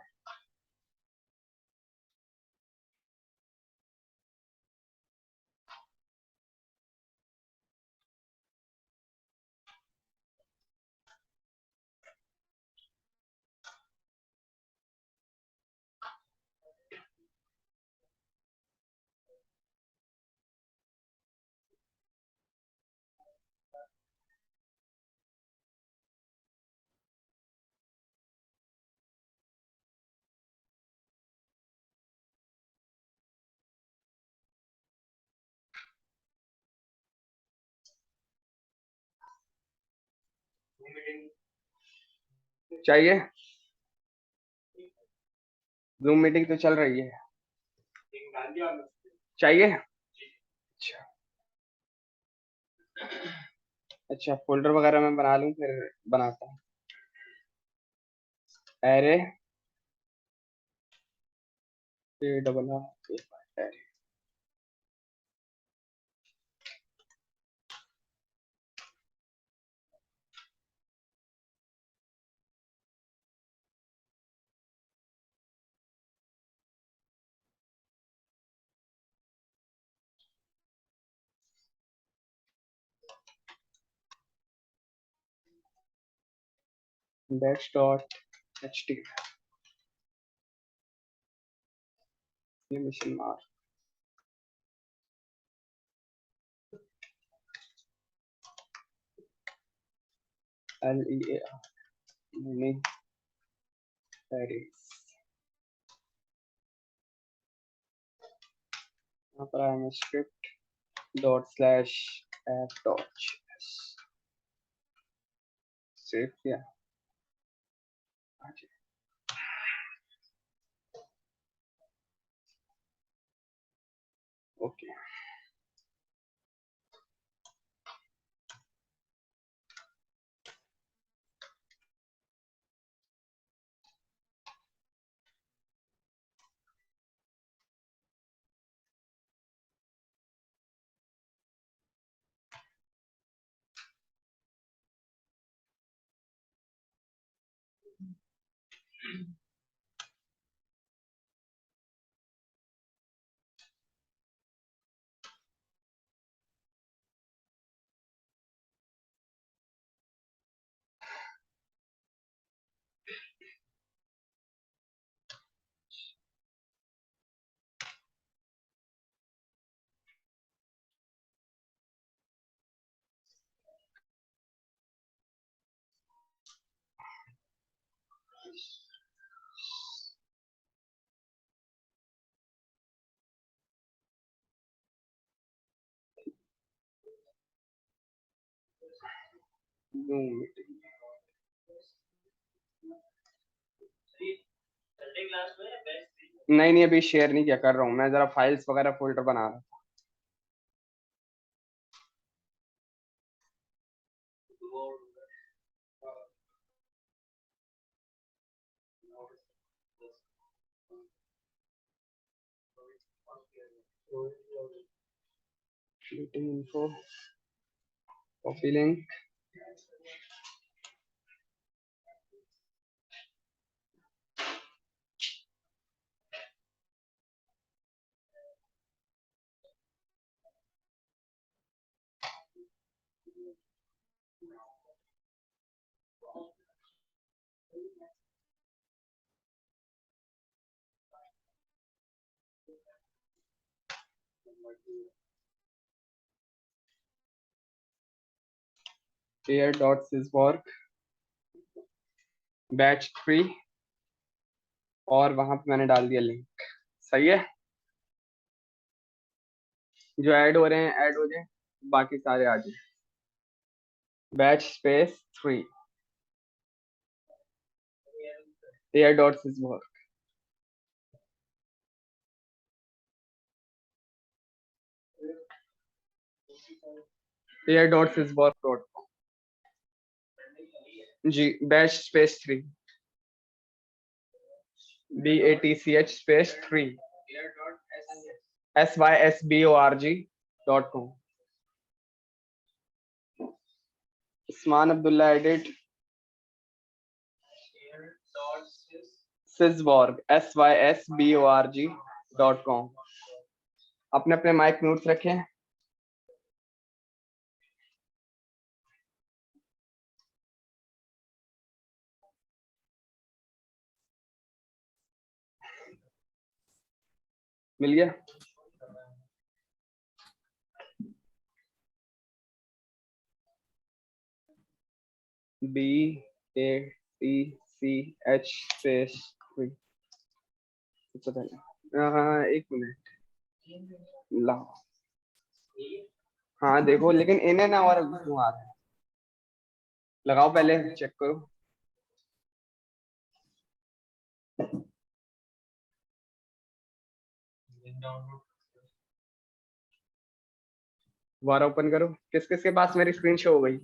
चाहिए, जूम मीटिंग तो चल रही है, चाहिए। अच्छा अच्छा, फोल्डर वगैरह मैं बना लूँ, फिर बनाता हूँ। Array double R, index.html, machine mark, LEAR Munich Paris। यहाँ पर I am script ./f.js save किया। Okay Zoom meeting. नहीं अभी शेयर नहीं किया, कर रहा हूँ मैं, जरा फाइल्स वगैरह फोल्डर बना रहा हूँ। Meeting info, copy link, air.syswork batch 3 और वहां पे मैंने डाल दिया लिंक। सही है, जो ऐड हो रहे हैं ऐड हो जाए, बाकी सारे आ जाए। Batch space 3 air.syswork। air.syswork.com जी, batch space 3 BATCH space 3 SYSBORG.com। Usman Abdullah edit Syswork SYSBORG.com। अपने अपने माइक म्यूट रखें। मिल गया? BATCH स्पेस 3 सबसे पहले। एक मिनट ला, हाँ देखो, लेकिन इन्हें ना और क्यों आ रहा है, लगाओ पहले चेक करो। दोबारा ओपन करो। किस किस के पास मेरी स्क्रीन शो हो गई?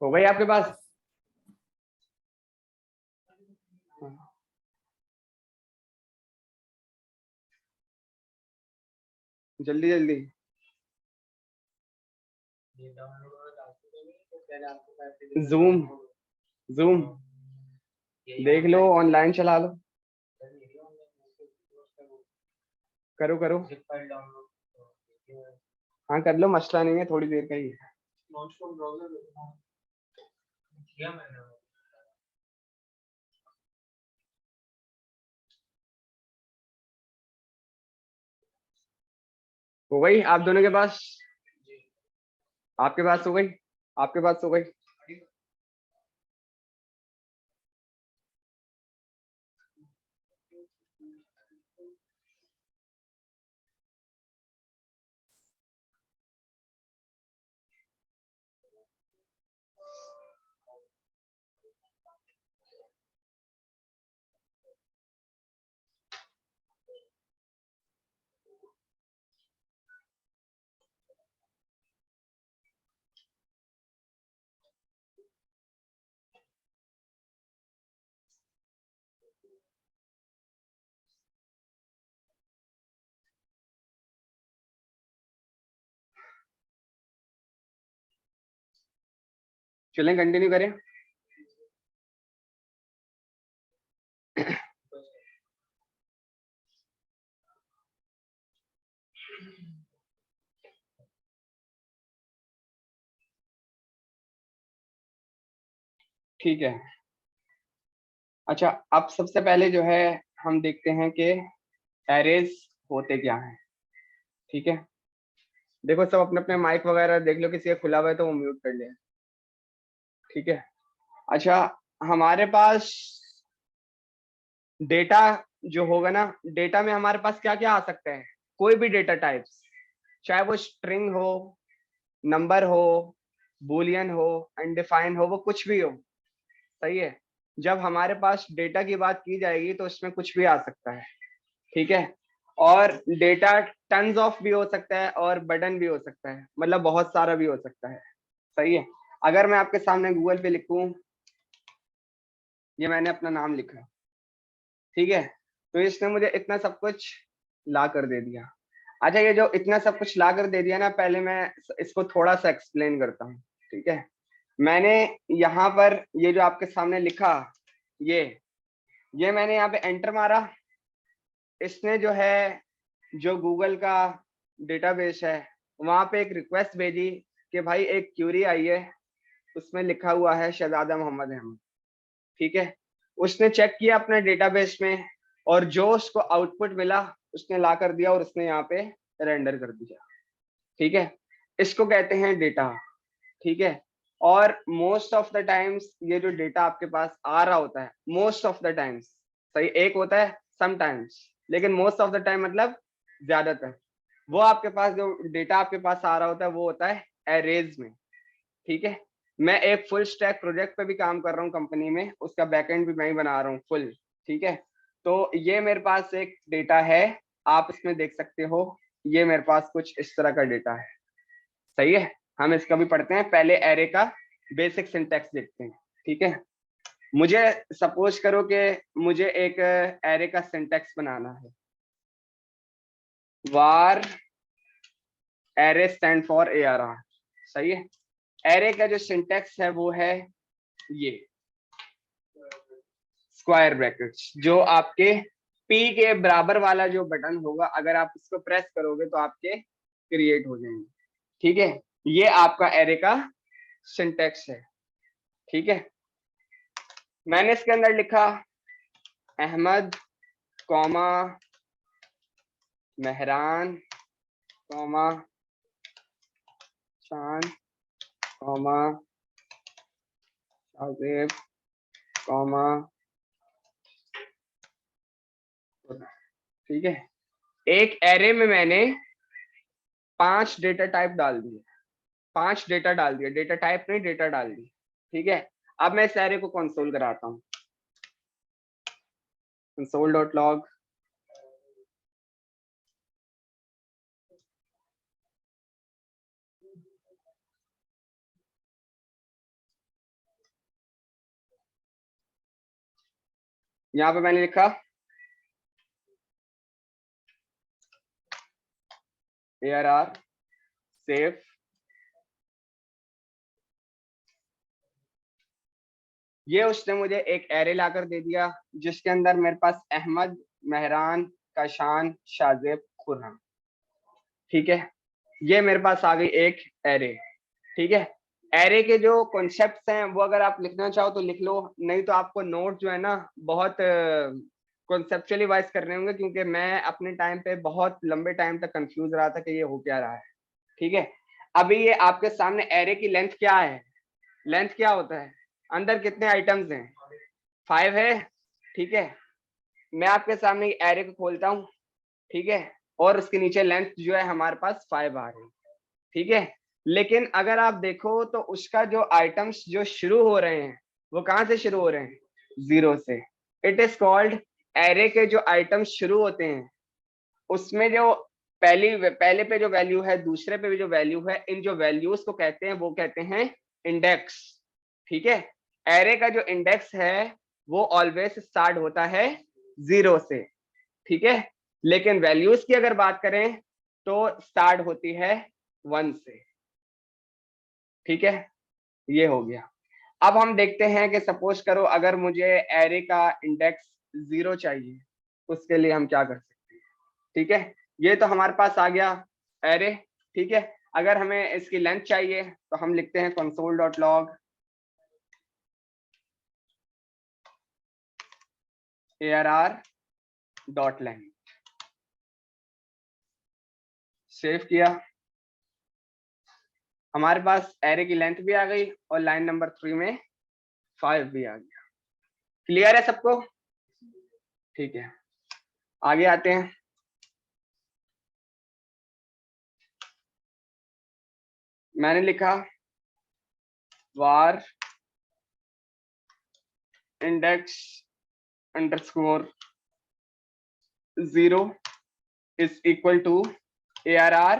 हो गई आपके पास? जल्दी जल्दी। जूम जूम देख लो, ऑनलाइन चला लो, करो करो। हाँ कर लो, मसला नहीं है, थोड़ी देर का ही है। हो गई आप दोनों के पास? आपके पास हो गई, आपके पास हो गई। चलें कंटिन्यू करें। ठीक है, अच्छा अब सबसे पहले जो है हम देखते हैं कि एरेज होते क्या हैं। ठीक है, देखो सब अपने अपने माइक वगैरह देख लो, किसी का खुला हुआ है तो वो म्यूट कर ले। ठीक है, अच्छा हमारे पास डेटा जो होगा ना, डेटा में हमारे पास क्या क्या आ सकता है, कोई भी डेटा टाइप्स, चाहे वो स्ट्रिंग हो, नंबर हो, बूलियन हो, अनडिफाइंड हो, वो कुछ भी हो। सही है, जब हमारे पास डेटा की बात की जाएगी तो इसमें कुछ भी आ सकता है। ठीक है, और डेटा टन्स ऑफ भी हो सकता है और बटन भी हो सकता है, मतलब बहुत सारा भी हो सकता है। सही है, अगर मैं आपके सामने गूगल पे लिखूं, ये मैंने अपना नाम लिखा, ठीक है, तो इसने मुझे इतना सब कुछ ला कर दे दिया। अच्छा, ये जो इतना सब कुछ ला कर दे दिया ना, पहले मैं इसको थोड़ा सा एक्सप्लेन करता हूँ। ठीक है, मैंने यहाँ पर ये जो आपके सामने लिखा, ये मैंने यहाँ पे एंटर मारा, इसने जो है जो गूगल का डेटाबेस है वहां पे एक रिक्वेस्ट भेजी कि भाई एक क्यूरी आई है, उसमें लिखा हुआ है शहजादा मोहम्मद अहमद। ठीक है, उसने चेक किया अपने डेटाबेस में और जो उसको आउटपुट मिला उसने ला कर दिया और उसने यहाँ पे रेंडर कर दिया। ठीक है, इसको कहते हैं डेटा। ठीक है, और मोस्ट ऑफ द टाइम्स ये जो डेटा आपके पास आ रहा होता है, मोस्ट ऑफ द टाइम्स, सही, एक होता है समटाइम्स, लेकिन मोस्ट ऑफ द टाइम मतलब ज्यादातर, वो आपके पास जो डेटा आपके पास आ रहा होता है वो होता है एरेज में। ठीक है, मैं एक फुल स्टैक प्रोजेक्ट पे भी काम कर रहा हूँ कंपनी में, उसका बैकएंड भी मैं ही बना रहा हूँ फुल। ठीक है, तो ये मेरे पास एक डेटा है, आप इसमें देख सकते हो, ये मेरे पास कुछ इस तरह का डेटा है। सही है, हम इसका भी पढ़ते हैं, पहले एरे का बेसिक सिंटैक्स देखते हैं। ठीक है, मुझे सपोज करो कि मुझे एक एरे का सिंटैक्स बनाना है, वार एरे स्टैंड फॉर ARR। सही है, एरे का जो सिंटैक्स है वो है ये स्क्वायर ब्रैकेट्स, जो आपके पी के बराबर वाला जो बटन होगा, अगर आप इसको प्रेस करोगे तो आपके क्रिएट हो जाएंगे। ठीक है, ये आपका एरे का सिंटैक्स है। ठीक है, मैंने इसके अंदर लिखा अहमद कॉमा मेहरान कॉमा शान कॉमा शाजेब कॉमा। ठीक है, एक एरे में मैंने 5 डेटा टाइप डाल दिए, 5 डेटा डाल दिया, डेटा टाइप नहीं डेटा डाल दी। ठीक है, अब मैं इस एरे को कंसोल कराता हूँ, console.log। यहाँ पे मैंने लिखा ARR सेव, ये उसने मुझे एक एरे लाकर दे दिया जिसके अंदर मेरे पास अहमद, मेहरान, काशान, शाजेब, खुर्रम। ठीक है, ये मेरे पास आ गई एक एरे। ठीक है, एरे के जो कॉन्सेप्ट्स हैं वो अगर आप लिखना चाहो तो लिख लो, नहीं तो आपको नोट जो है ना बहुत कॉन्सेप्चुअली वाइज करने होंगे, क्योंकि मैं अपने टाइम पे बहुत लंबे टाइम तक कंफ्यूज रहा था कि ये हो क्या रहा है। ठीक है, अभी ये आपके सामने एरे की लेंथ क्या है, लेंथ क्या होता है, अंदर कितने आइटम्स हैं, 5 है, ठीक है। मैं आपके सामने एरे को खोलता हूँ, ठीक है, और उसके नीचे लेंथ जो है हमारे पास 5 आ रही है, ठीक है। लेकिन अगर आप देखो तो उसका जो आइटम्स जो शुरू हो रहे हैं वो कहाँ से शुरू हो रहे हैं, 0 से। इट इज कॉल्ड, एरे के जो आइटम्स शुरू होते हैं उसमें जो पहले पे जो वैल्यू है, दूसरे पे भी जो वैल्यू है, इन जो वैल्यूज को कहते हैं वो कहते हैं इंडेक्स, ठीक है। एरे का जो इंडेक्स है वो ऑलवेज स्टार्ट होता है 0 से, ठीक है। लेकिन वैल्यूज की अगर बात करें तो स्टार्ट होती है 1 से, ठीक है। ये हो गया। अब हम देखते हैं कि सपोज करो अगर मुझे एरे का इंडेक्स 0 चाहिए, उसके लिए हम क्या कर सकते हैं, ठीक है। ये तो हमारे पास आ गया एरे, ठीक है। अगर हमें इसकी लेंथ चाहिए तो हम लिखते हैं console.log arr.length, सेव किया, हमारे पास एरे की लेंथ भी आ गई और लाइन नंबर 3 में 5 भी आ गया। क्लियर है सबको, ठीक है। आगे आते हैं। मैंने लिखा var index underscore 0 is equal to arr।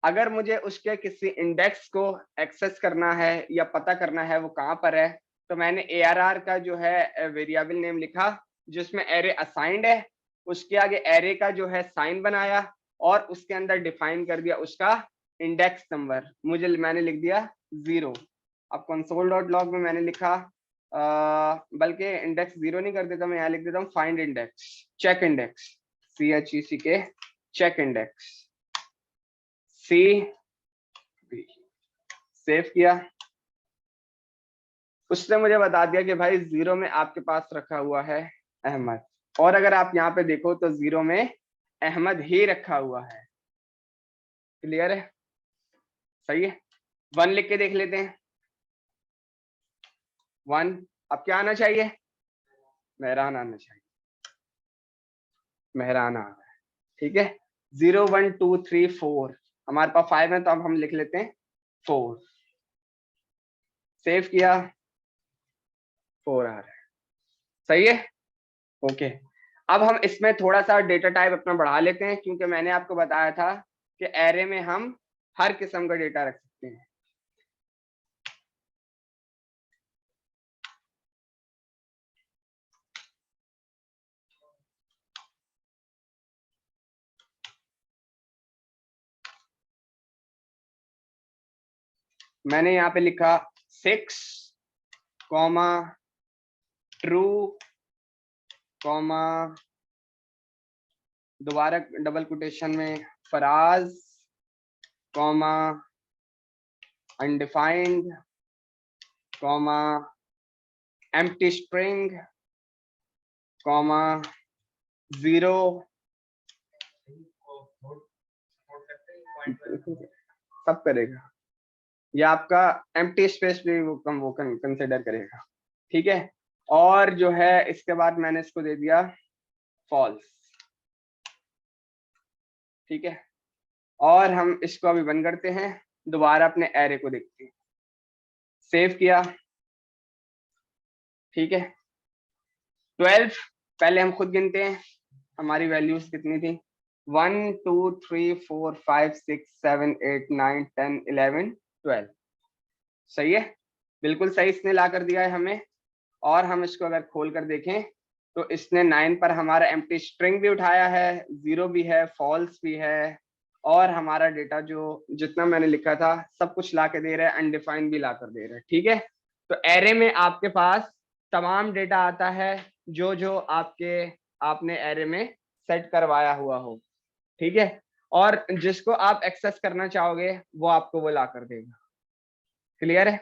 अगर मुझे उसके किसी इंडेक्स को एक्सेस करना है या पता करना है वो कहाँ पर है, तो मैंने arr का जो है वेरिएबल नेम लिखा जिसमें एरे असाइंड है, उसके आगे एरे का जो है साइन बनाया और उसके अंदर डिफाइन कर दिया उसका इंडेक्स नंबर, मैंने लिख दिया 0। अब console.log में मैंने लिखा बल्कि इंडेक्स 0 नहीं कर देता, मैं यहाँ लिख देता हूँ find index, check index, CHECK, check index C B, save किया। उसने मुझे बता दिया कि भाई 0 में आपके पास रखा हुआ है अहमद, और अगर आप यहाँ पे देखो तो 0 में अहमद ही रखा हुआ है। क्लियर है, सही है। 1 लिख के देख लेते हैं। 1 अब क्या आना चाहिए, मेहरान आना चाहिए, मेहरान आ रहा है, ठीक है। 0 1 2 3 4, हमारे पास 5 है तो अब हम लिख लेते हैं 4, सेव किया, 4 आ रहा है, सही है, ओके। अब हम इसमें थोड़ा सा डेटा टाइप अपना बढ़ा लेते हैं क्योंकि मैंने आपको बताया था कि एरे में हम हर किस्म का डेटा रख सकते हैं। मैंने यहाँ पे लिखा 6 कॉमा ट्रू कॉमा दोबारा डबल कोटेशन में Faraz comma undefined comma empty string comma 0। सब करेगा, या आपका एम्प्टी स्पेस भी वो कंसिडर करेगा, ठीक है। और जो है इसके बाद मैंने इसको दे दिया फॉल्स, ठीक है। और हम इसको अभी बंद करते हैं, दोबारा अपने एरे को देखते हैं, सेव किया, ठीक है। 12 पहले हम खुद गिनते हैं हमारी वैल्यूज कितनी थी, 1 2 3 4 5 6 7 8 9 10 11 12, सही है, बिल्कुल सही इसने ला कर दिया है हमें। और हम इसको अगर खोल कर देखें तो इसने 9 पर हमारा एम्प्टी स्ट्रिंग भी उठाया है, 0 भी है, फॉल्स भी है, और हमारा डेटा जो जितना मैंने लिखा था सब कुछ ला के दे रहा है, अनडिफाइंड भी ला कर दे रहा है, ठीक है। तो एरे में आपके पास तमाम डेटा आता है जो जो आपने एरे में सेट करवाया हुआ हो, ठीक है। और जिसको आप एक्सेस करना चाहोगे वो आपको वो ला कर देगा। क्लियर है,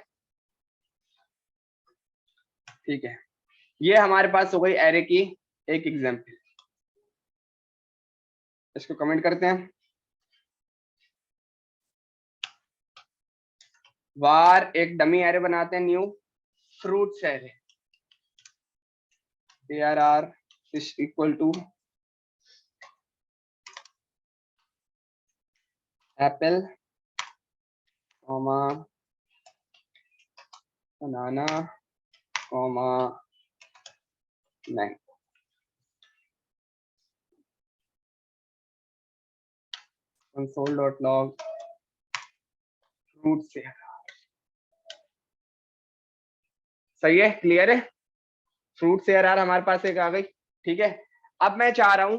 ठीक है। ये हमारे पास हो गई एरे की एक एग्जांपल। इसको कमेंट करते हैं। var एक डमी एरे बनाते हैं, new fruits array, arr is equal to apple, comma banana, comma mango. console.log fruits arr. सही है, क्लियर है? फ्रूट्स arr हमारे पास एक आ गई, ठीक है। अब मैं चाह रहा हूं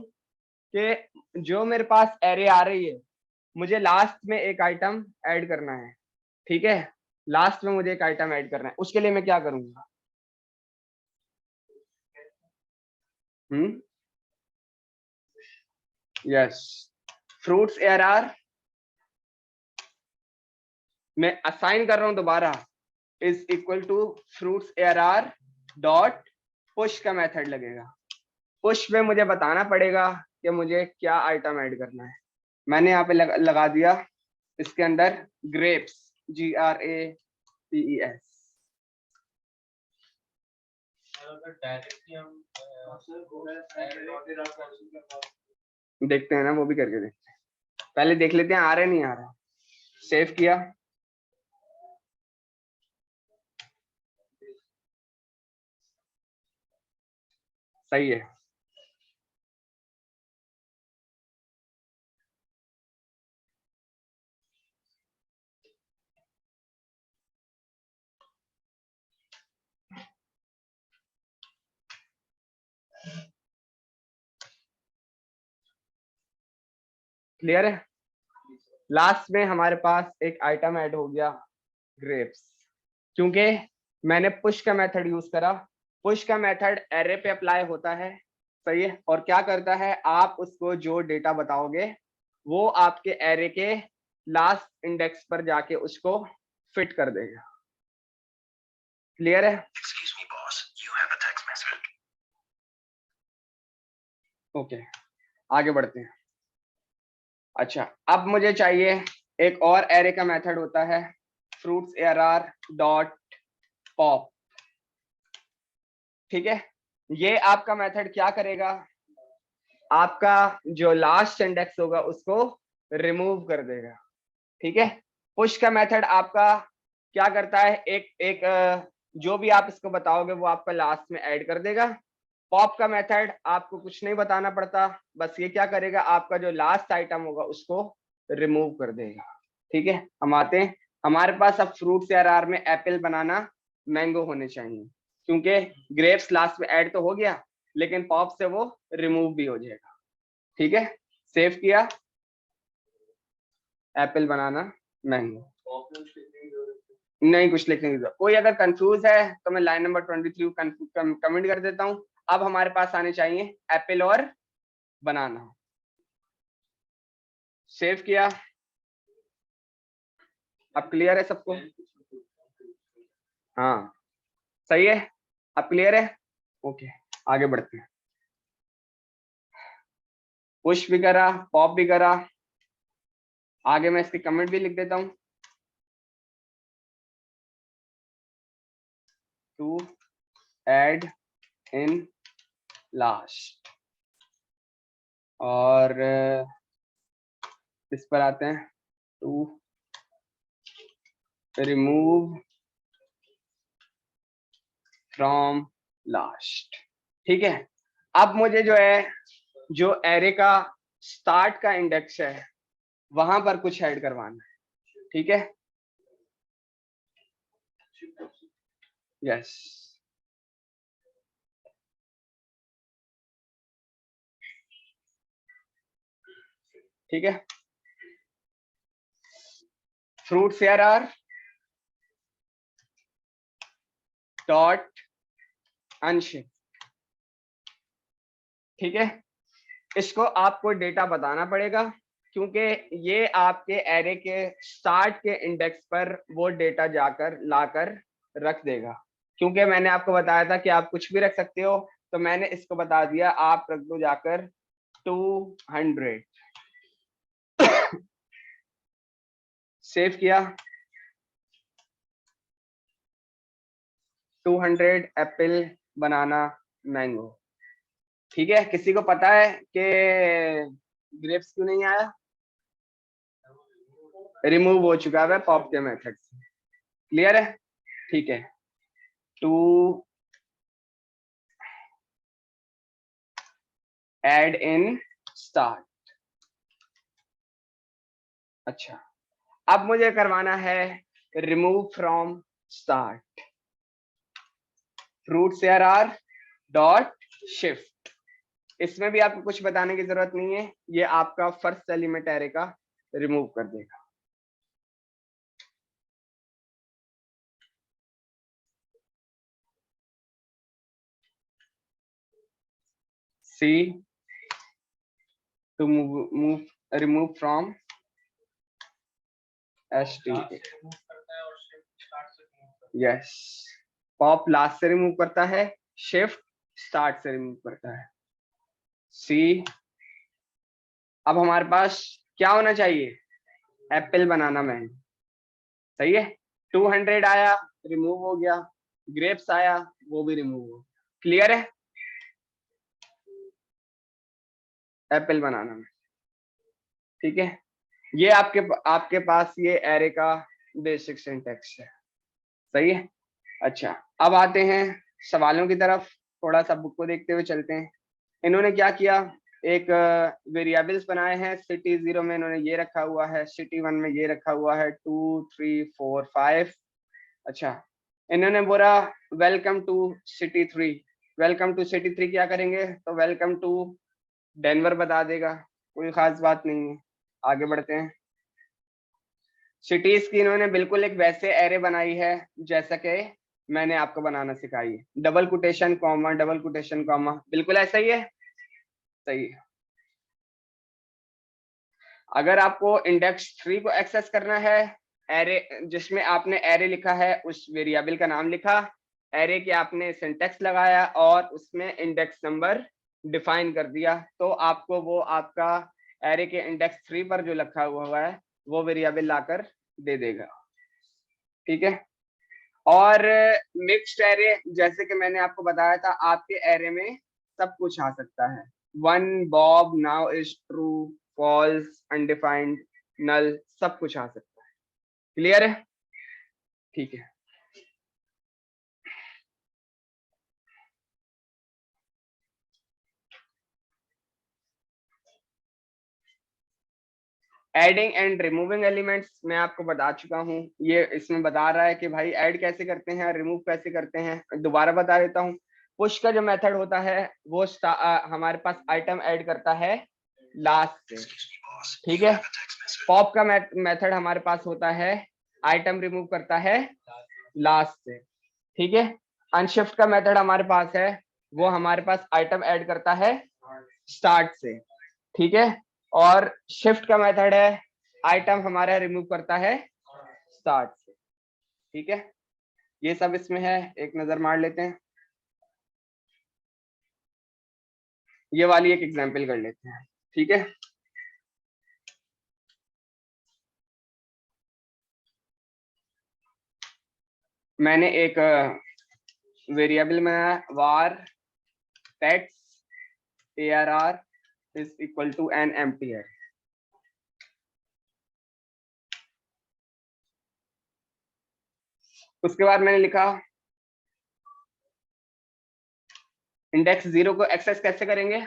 कि जो मेरे पास एरे आ रही है, मुझे लास्ट में एक आइटम ऐड करना है, ठीक है। लास्ट में मुझे एक आइटम ऐड करना है, उसके लिए मैं क्या करूंगा? यस, फ्रूट्स arr मैं असाइन कर रहा हूं दोबारा, is equal to fruits arr dot push का मेथड लगेगा। पुश में मुझे बताना पड़ेगा कि मुझे क्या आइटम ऐड करना है। मैंने यहाँ पे लगा दिया इसके अंदर ग्रेप्स, GRAPES। अगर डायरेक्टली हम देखते हैं ना, वो भी करके देखते हैं, पहले देख लेते हैं आ रहे नहीं आ रहा। सेव किया, सही है। क्लियर है? लास्ट में हमारे पास एक आइटम ऐड हो गया ग्रेप्स, क्योंकि मैंने पुश का मेथड यूज करा। पुश का मेथड एरे पे अप्लाई होता है, सही है। और क्या करता है, आप उसको जो डेटा बताओगे वो आपके एरे के लास्ट इंडेक्स पर जाके उसको फिट कर देगा। क्लियर है? ओके, आगे बढ़ते हैं। अच्छा, अब मुझे चाहिए एक और एरे का मेथड होता है फ्रूट्स arr डॉट पॉप, ठीक है। ये आपका मेथड क्या करेगा, आपका जो लास्ट इंडेक्स होगा उसको रिमूव कर देगा, ठीक है। पुश का मेथड आपका क्या करता है, एक जो भी आप इसको बताओगे वो आपका लास्ट में ऐड कर देगा। पॉप का मेथड आपको कुछ नहीं बताना पड़ता, बस ये क्या करेगा, आपका जो लास्ट आइटम होगा उसको रिमूव कर देगा, ठीक है। हम आते हैं, हमारे पास अब फ्रूट्स arr में एप्पल, बनाना, मैंगो होने चाहिए, क्योंकि ग्रेप्स लास्ट में ऐड तो हो गया लेकिन पॉप से वो रिमूव भी हो जाएगा, ठीक है। सेव किया, एप्पल, बनाना, मैंगो। नहीं, कुछ लिखने की जरूरत। कोई अगर कंफ्यूज है तो मैं लाइन नंबर 23 कमेंट कर देता हूं। अब हमारे पास आने चाहिए एप्पल और बनाना। सेव किया, अब क्लियर है सबको? हाँ, सही है, अब क्लियर है? ओके, आगे बढ़ते हैं। पुश भी करा, पॉप भी करा, आगे मैं इसकी कमेंट भी लिख देता हूं, टू ऐड इन लास्ट, और इस पर आते हैं, टू रिमूव फ्रॉम लास्ट, ठीक है। अब मुझे जो है, जो एरे का स्टार्ट का इंडेक्स है वहां पर कुछ ऐड करवाना है, ठीक है। यस, ठीक है। फ्रूट्स arr डॉट अनशिफ्ट, ठीक है। इसको आपको डेटा बताना पड़ेगा, क्योंकि ये आपके एरे के स्टार्ट के इंडेक्स पर वो डेटा जाकर लाकर रख देगा। क्योंकि मैंने आपको बताया था कि आप कुछ भी रख सकते हो, तो मैंने इसको बता दिया, आप रख दो जाकर 200। सेव किया, 200 एप्पल बनाना मैंगो। ठीक है, किसी को पता है कि ग्रेप्स क्यों नहीं आया? रिमूव हो चुका है पॉप के मेथड से। क्लियर है? ठीक है, टू एड इन स्टार्ट। अच्छा, अब मुझे करवाना है remove from start. Fruit CRR dot shift. इसमें भी आपको कुछ बताने की जरूरत नहीं है, ये आपका फर्स्ट एलिमेंट एरे का रिमूव कर देगा। C to remove from STA। Yes, pop last से रिमूव करता है, शिफ्ट स्टार्ट से रिमूव करता है। सी, अब हमारे पास क्या होना चाहिए? Apple banana mango. सही है, 200 आया, रिमूव हो गया। ग्रेप्स आया, वो भी रिमूव हो। क्लियर है? एप्पल बनाना में, ठीक है। ये आपके पास ये एरे का बेसिक सिंटैक्स है। सही है। अच्छा, अब आते हैं सवालों की तरफ। थोड़ा सा बुक को देखते हुए चलते हैं। इन्होंने क्या किया, एक वेरिएबल्स बनाए हैं। सिटी 0 में इन्होंने ये रखा हुआ है, सिटी 1 में ये रखा हुआ है, 2 3 4 5। अच्छा, इन्होंने बोला welcome to city 3। Welcome to city 3 क्या करेंगे, तो वेलकम टू डेनवर बता देगा, कोई खास बात नहीं है। आगे बढ़ते हैं। सिटीज की इन्होंने बिल्कुल एक वैसे एरे बनाई है जैसा कि मैंने आपको बनाना सिखाई है। Double quotation comma, double quotation comma, बिल्कुल ऐसा ही है। सही है। अगर आपको इंडेक्स 3 को एक्सेस करना है, एरे जिसमें आपने एरे लिखा है उस वेरिएबल का नाम लिखा, एरे के आपने सिंटेक्स लगाया और उसमें इंडेक्स नंबर डिफाइन कर दिया, तो आपको वो आपका एरे के इंडेक्स 3 पर जो लिखा हुआ है वो वेरिएबल लाकर दे देगा। ठीक है। और मिक्स्ड एरे, जैसे कि मैंने आपको बताया था, आपके एरे में सब कुछ आ सकता है। 1 bob now is true, false, undefined, null, सब कुछ आ सकता है। क्लियर है? ठीक है। एडिंग एंड रिमूविंग एलिमेंट्स मैं आपको बता चुका हूँ। ये इसमें बता रहा है कि भाई ऐड कैसे करते हैं, रिमूव कैसे करते हैं। दोबारा बता देता हूँ। पुश का जो मेथड होता है वो हमारे पास आइटम ऐड करता है लास्ट से। ठीक है। पॉप का मेथड हमारे पास होता है आइटम रिमूव करता है लास्ट से। ठीक है। अनशिफ्ट का मेथड हमारे पास है, वो हमारे पास आइटम ऐड करता है स्टार्ट से। ठीक है। और शिफ्ट का मेथड है आइटम हमारा रिमूव करता है स्टार्ट से। ठीक है, ये सब इसमें है, एक नजर मार लेते हैं। ये वाली एक एग्जांपल कर लेते हैं। ठीक है। मैंने एक वेरिएबल बनाया var pets arr is equal to an empty array। उसके बाद मैंने लिखा इंडेक्स 0 को एक्सेस कैसे करेंगे,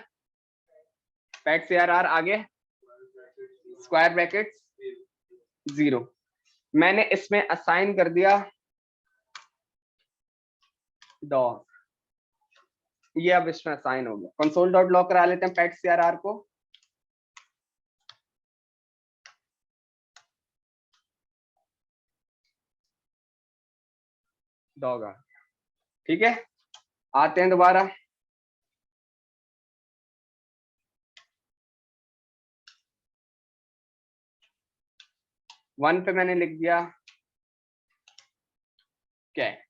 pets arr आगे स्क्वायर ब्रैकेट्स 0। मैंने इसमें असाइन कर दिया डॉग। ये अब इसमें असाइन हो गया। कंसोल डॉट लॉग करा लेते हैं pets arr को। डॉग आ गया। ठीक है, आते हैं दोबारा। वन पे मैंने लिख दिया कैट।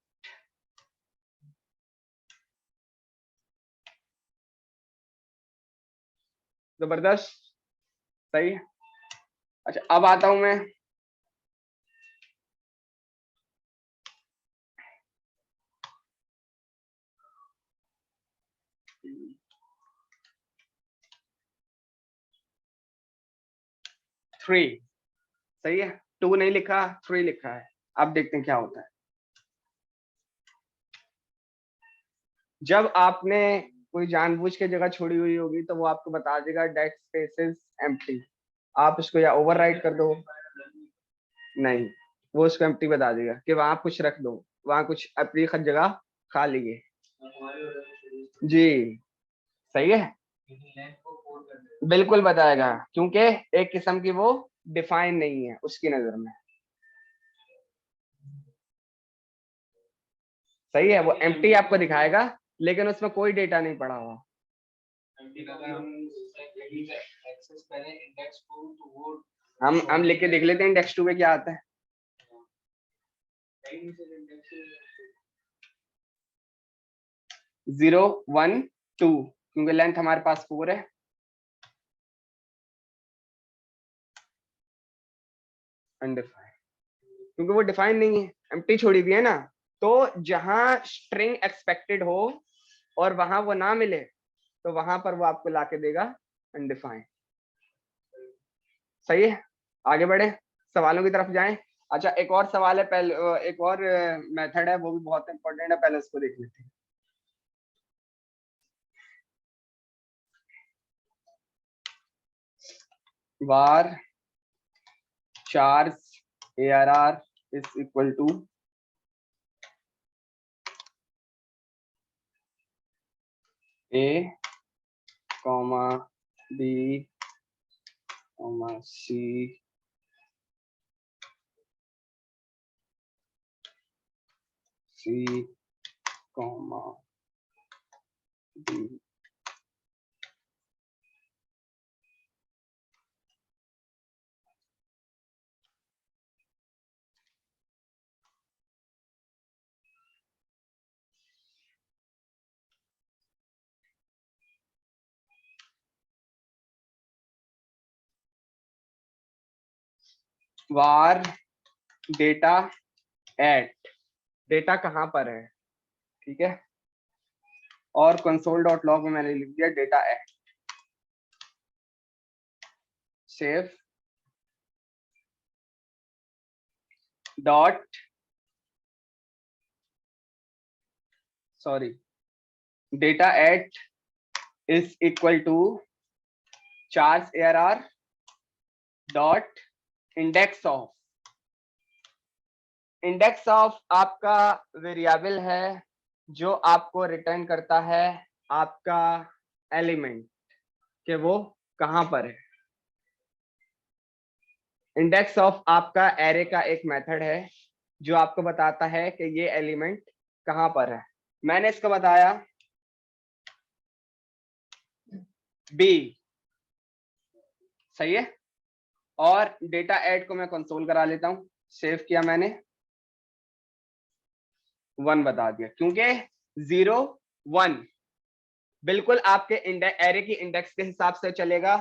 जबरदस्त, सही है। अच्छा, अब आता हूं मैं 3, सही है, 2 नहीं लिखा, 3 लिखा है। अब देखते हैं क्या होता है। जब आपने कोई जानबूझ के जगह छोड़ी हुई होगी तो वो आपको बता देगा डेट स्पेस इज एम्प्टी, आप उसको या ओवरराइट कर दो, नहीं, वो उसको एम्प्टी बता देगा कि वहां कुछ रख दो, वहां कुछ अपनी जगह खाली है। जी सही है, बिल्कुल बताएगा, क्योंकि एक किस्म की वो डिफाइन नहीं है उसकी नजर में। सही है, वो एम्प्टी आपको दिखाएगा लेकिन उसमें कोई डेटा नहीं पड़ा हुआ। हम लिख के देख लेते हैं इंडेक्स 2 में क्या आता है। 0 1 2, क्योंकि लेंथ हमारे पास 4 है। अनडिफाइंड, क्योंकि वो डिफाइन नहीं है, एम्प्टी छोड़ी हुई है ना। तो जहां स्ट्रिंग एक्सपेक्टेड हो और वहां वो ना मिले तो वहां पर वो आपको लाके देगा अनडिफाइंड। सही है, आगे बढ़े, सवालों की तरफ जाएं। अच्छा, एक और सवाल है, पहले एक और मेथड है, वो भी बहुत इंपॉर्टेंट है, पहले उसको देख लेते हैं। var charge arr is equal to a comma b comma c comma d। var data eight, data कहां पर है, ठीक है, और console.log में मैंने लिख दिया data at. Save dot sorry data at is equal to charge arr dot index of. Index of आपका वेरिएबल है जो आपको रिटर्न करता है आपका एलिमेंट कि वो कहां पर है। इंडेक्स ऑफ आपका एरे का एक मेथड है जो आपको बताता है कि ये एलिमेंट कहां पर है। मैंने इसको बताया बी, सही है, और डेटा ऐड को मैं कंसोल करा लेता हूं। सेव किया मैंने, 1 बता दिया, क्योंकि 0 1 बिल्कुल आपके एरे की इंडेक्स के हिसाब से चलेगा,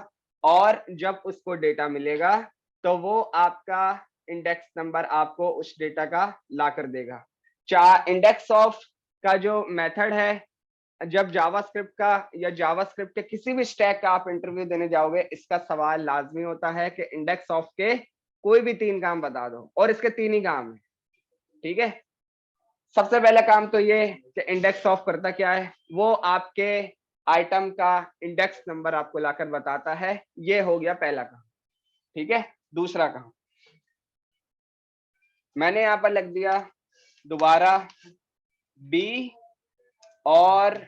और जब उसको डेटा मिलेगा तो वो आपका इंडेक्स नंबर आपको उस डेटा का ला कर देगा। इंडेक्स ऑफ का जो मेथड है, जब जावास्क्रिप्ट का या जावास्क्रिप्ट के किसी भी स्टैक का आप इंटरव्यू देने जाओगे, इसका सवाल लाजमी होता है कि इंडेक्स ऑफ के कोई भी 3 काम बता दो, और इसके 3 ही काम है, ठीक है। सबसे पहला काम तो ये कि इंडेक्स ऑफ करता क्या है, वो आपके आइटम का इंडेक्स नंबर आपको लाकर बताता है। ये हो गया पहला काम, ठीक है। दूसरा काम मैंने यहां पर लिख दिया दोबारा बी, और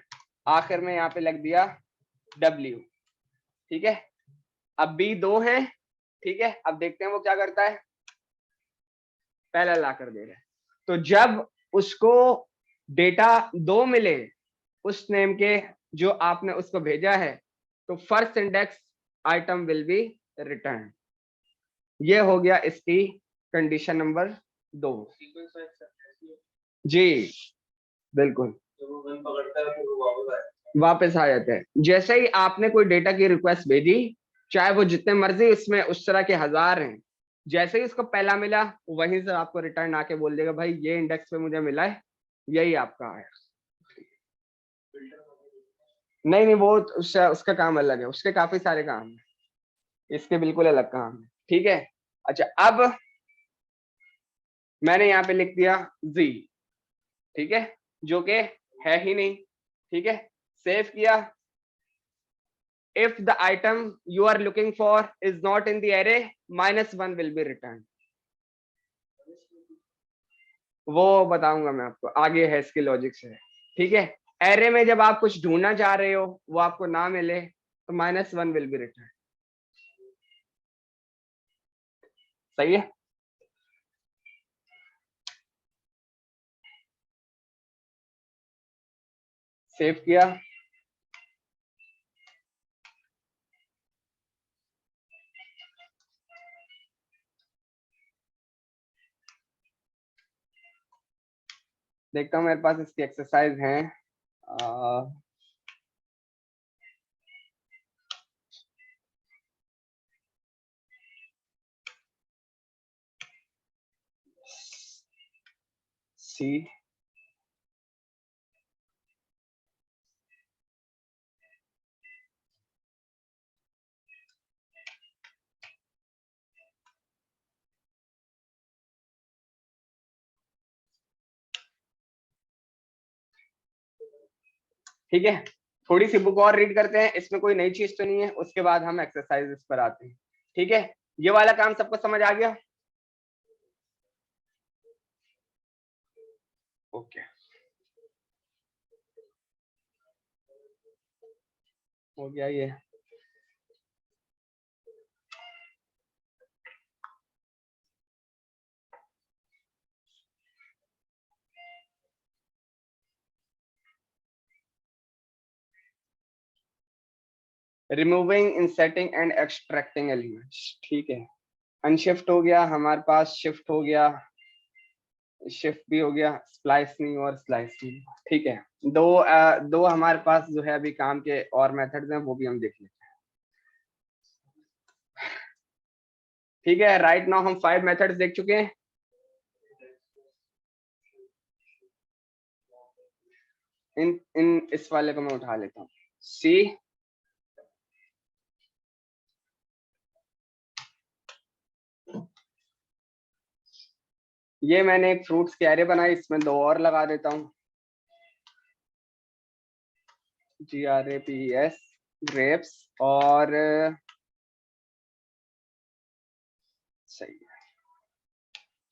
आखिर में यहां पे लिख दिया डब्ल्यू, ठीक है। अब बी 2 है, ठीक है। अब देखते हैं वो क्या करता है, पहला ला कर दे रहा है। तो जब उसको डेटा 2 मिले उस नेम के जो आपने उसको भेजा है, तो first index item will be return. ये हो गया इसकी कंडीशन नंबर 2। जी बिल्कुल, वापस आ जाते हैं। जैसे ही आपने कोई डेटा की रिक्वेस्ट भेजी, चाहे वो जितने मर्जी उसमें उस तरह के 1000 हैं, जैसे ही उसको पहला मिला वहीं से आपको रिटर्न आके बोल देगा भाई ये इंडेक्स पे मुझे मिला है, यही आपका है। नहीं वो उसका काम अलग है, उसके काफी सारे काम है, इसके बिल्कुल अलग काम है। ठीक है। अच्छा अब मैंने यहाँ पे लिख दिया z, ठीक है, जो कि है ही नहीं, ठीक है। सेव किया। If the item you are looking for is not in the array, -1 will be return. वो बताऊंगा मैं आपको, आगे है इसके लॉजिक से, ठीक है। एरे में जब आप कुछ ढूंढना चाह रहे हो वो आपको ना मिले तो -1 विल बी रिटर्न। सही है। सेव किया। देखता हूँ मेरे पास इसकी एक्सरसाइज है। सी, ठीक है। थोड़ी सी बुक और रीड करते हैं, इसमें कोई नई चीज तो नहीं है, उसके बाद हम एक्सरसाइजेस पर आते हैं, ठीक है। ये वाला काम सबको समझ आ गया? ओके, हो गया ये। Removing, inserting and extracting elements, ठीक है। अनशिफ्ट हो गया हमारे पास, शिफ्ट हो गया, शिफ्ट भी हो गया, स्प्लाइस नहीं और स्लाइस नहीं, ठीक है। दो हमारे पास जो है अभी काम के और मेथड्स हैं, वो भी हम देख लेते हैं, ठीक है। राइट नाउ हम 5 मेथड्स देख चुके हैं। इन इस वाले को मैं उठा लेता हूँ, सी, ये मैंने एक फ्रूट्स की एरे बनाई, इसमें 2 और लगा देता हूँ, GRAPS, ग्रेप्स, और सही है,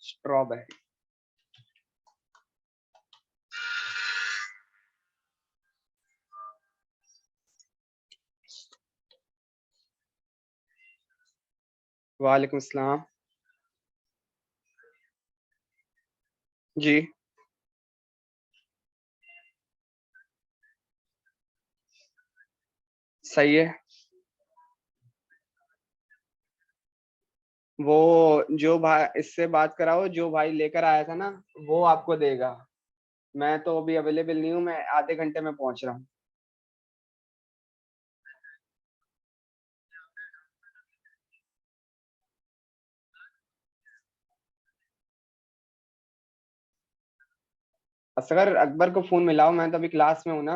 स्ट्रॉबेरी। वालेकुम सलाम जी। सही है। वो जो भाई इससे बात कराओ, जो भाई लेकर आया था ना, वो आपको देगा। मैं तो अभी अवेलेबल नहीं हूँ, मैं आधे घंटे में पहुंच रहा हूँ। असगर अकबर को फोन मिलाओ, मैं तो अभी क्लास में हूँ ना।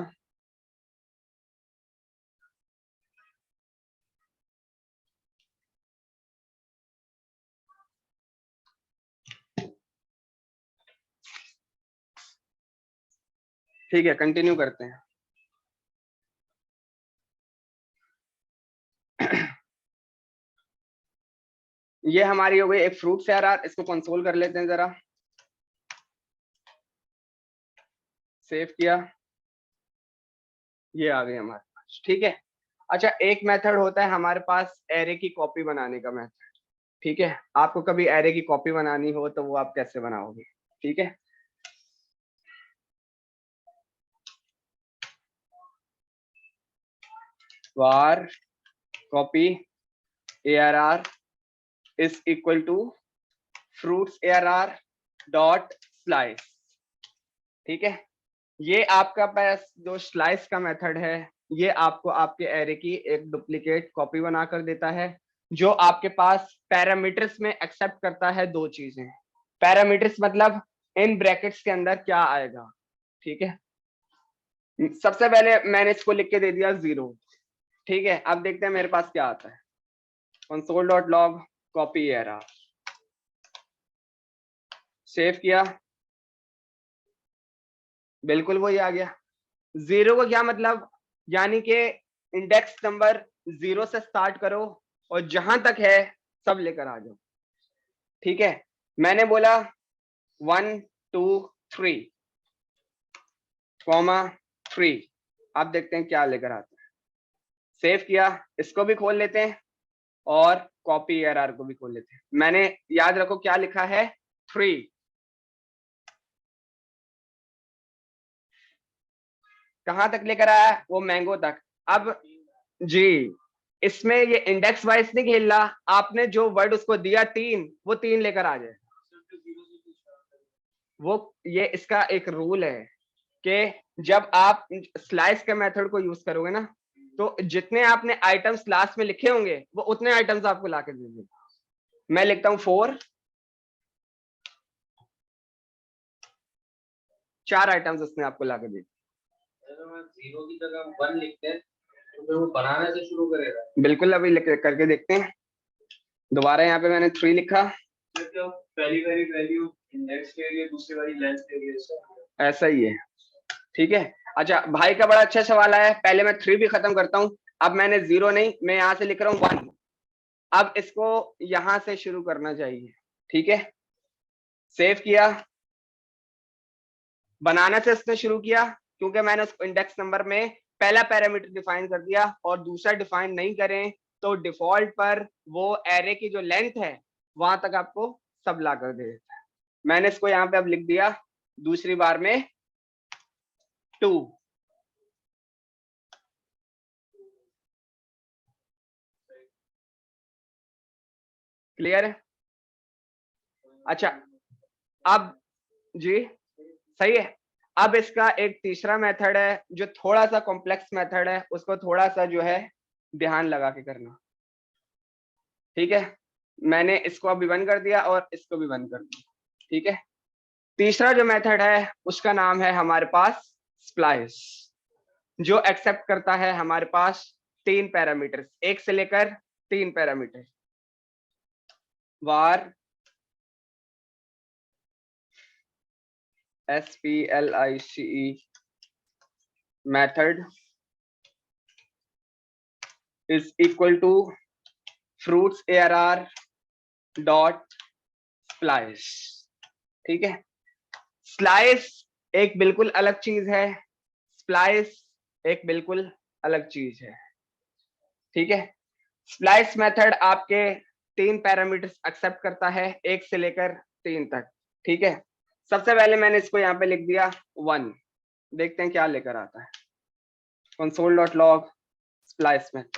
ठीक है, कंटिन्यू करते हैं। ये हमारी हो गई एक फ्रूट से यार, इसको कंसोल कर लेते हैं जरा। सेव किया, ये आ गई हमारे पास, ठीक है। अच्छा, एक मेथड होता है हमारे पास एरे की कॉपी बनाने का मेथड, ठीक है। आपको कभी एरे की कॉपी बनानी हो तो वो आप कैसे बनाओगे, ठीक है। var copy arr is equal to fruits arr dot slice, ठीक है। ये आपका पास जो स्लाइस का मेथड है, ये आपको आपके एरे की एक डुप्लीकेट कॉपी बनाकर देता है, जो आपके पास पैरामीटर्स में एक्सेप्ट करता है 2 चीजें। पैरामीटर्स मतलब इन ब्रैकेट्स के अंदर क्या आएगा, ठीक है। सबसे पहले मैंने इसको लिख के दे दिया 0, ठीक है। अब देखते हैं मेरे पास क्या आता है। console.log कॉपी एरर, सेव किया, बिल्कुल वही आ गया। 0 का क्या मतलब, यानी कि इंडेक्स नंबर 0 से स्टार्ट करो और जहां तक है सब लेकर आ जाओ। ठीक है, मैंने बोला 1 2 3 कॉमा 3, आप देखते हैं क्या लेकर आता है। सेव किया, इसको भी खोल लेते हैं और कॉपी एरर को भी खोल लेते हैं। मैंने, याद रखो क्या लिखा है, 3। कहां तक लेकर आया, वो मैंगो तक। अब जी, इसमें ये इंडेक्स वाइज नहीं खेल रहा, आपने जो वर्ड उसको दिया 3, वो 3 लेकर आ जाए। वो ये इसका एक रूल है कि जब आप स्लाइस के मेथड को यूज करोगे ना, तो जितने आपने आइटम्स लास्ट में लिखे होंगे वो उतने आइटम्स आपको लाके दे देंगे। मैं लिखता हूं 4, 4 आइटम्स उसने आपको लाके दे दिए। अगर मैं 0 की जगह 1 लिखते हैं तो फिर वो बनाने से शुरू करेगा। बिल्कुल, अभी करके देखते हैं। दोबारा यहाँ पे मैंने 3 लिखा, मतलब पहली वाली वैल्यू इंडेक्स के लिए, दूसरी वाली लेंथ के लिए, ऐसा ही है। ठीक है, अच्छा भाई का बड़ा अच्छा सवाल आया है। पहले मैं 3 भी खत्म करता हूं। अब मैंने 0 नहीं, मैं यहां से लिख रहा हूं 1। अब इसको यहां से शुरू करना चाहिए। ठीक है, सेव किया, बनाने से इसने शुरू किया क्योंकि मैंने उसको इंडेक्स नंबर में पहला पैरामीटर डिफाइन कर दिया और दूसरा डिफाइन नहीं करें तो डिफॉल्ट पर वो एरे की जो लेंथ है वहां तक आपको सब ला कर दे देता है। मैंने इसको यहाँ पे अब लिख दिया दूसरी बार में 2। क्लियर है? अच्छा, अब जी सही है। अब इसका एक तीसरा मेथड है जो थोड़ा सा कॉम्प्लेक्स मेथड है, उसको थोड़ा सा जो है ध्यान लगा के करना। ठीक है, मैंने इसको अभी बंद कर दिया और इसको भी बंद कर दिया। ठीक है, तीसरा जो मेथड है उसका नाम है हमारे पास स्प्लाइस, जो एक्सेप्ट करता है हमारे पास 3 पैरामीटर्स, 1 से लेकर 3 parameter. War SPLICE method is equal to fruits ARR dot splice। ठीक है, स्लाइस एक बिल्कुल अलग चीज है, स्प्लाइस एक बिल्कुल अलग चीज है। ठीक है, स्प्लाइस मेथड आपके 3 पैरामीटर्स एक्सेप्ट करता है, 1 से लेकर 3 तक। ठीक है, सबसे पहले मैंने इसको यहाँ पे लिख दिया 1, देखते हैं क्या लेकर आता है। console.log splice मेथड,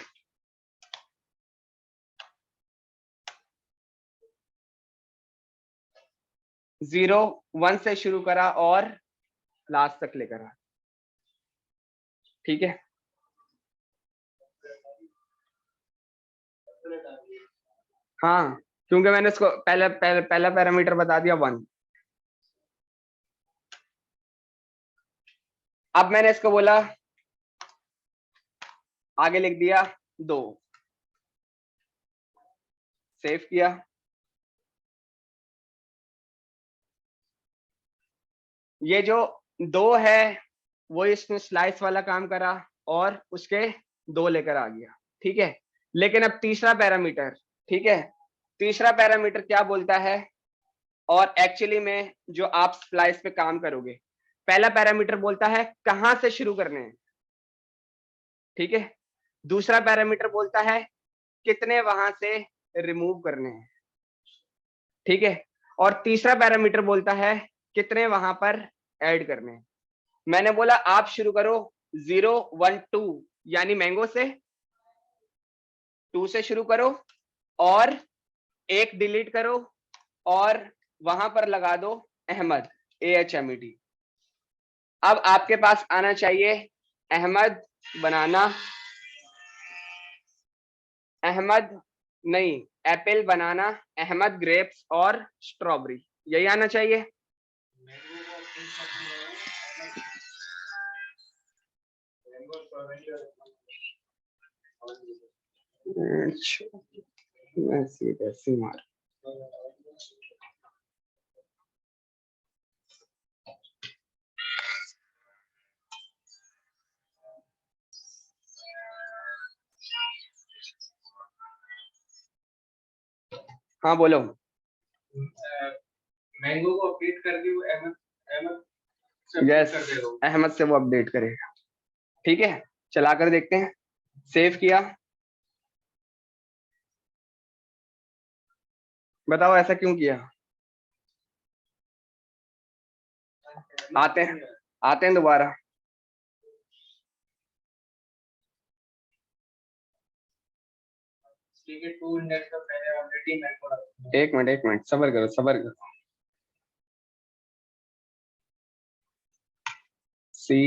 0 1 से शुरू करा और लास्ट तक लेकर आ। ठीक है, हाँ, क्योंकि मैंने इसको पहला पैरामीटर बता दिया 1। अब मैंने इसको बोला, आगे लिख दिया 2, सेव किया, ये जो 2 है वो इसने स्लाइस वाला काम करा और उसके 2 लेकर आ गया। ठीक है, लेकिन अब तीसरा पैरामीटर, ठीक है, तीसरा पैरामीटर क्या बोलता है और एक्चुअली में जो आप स्प्लाइस पे काम करोगे, पहला पैरामीटर बोलता है कहां से शुरू करने हैं। ठीक है, दूसरा पैरामीटर बोलता है कितने वहां से रिमूव करने हैं। ठीक है, और तीसरा पैरामीटर बोलता है कितने वहां पर ऐड करने हैं। मैंने बोला आप शुरू करो 0 1 2 यानी मैंगो से, 2 से शुरू करो और 1 डिलीट करो और वहां पर लगा दो अहमद, AHMED। अब आपके पास आना चाहिए अहमद बनाना, अहमद नहीं, एप्पल बनाना, अहमद ग्रेप्स और स्ट्रॉबेरी, यही आना चाहिए। ऐसी ऐसी मार। हाँ बोलो। मैंगो को अपडेट करके वो अहमद अहमद से update यस, कर देगा वो। अहमद से वो अपडेट करेगा। ठीक है, चला कर देखते हैं। सेव किया, बताओ ऐसा क्यों किया। आते हैं दोबारा। ठीक है, 2 इंडेक्स का पहले ऑलरेडी मैंगो रखा है। एक मिनट सबर करो सबर करो। सी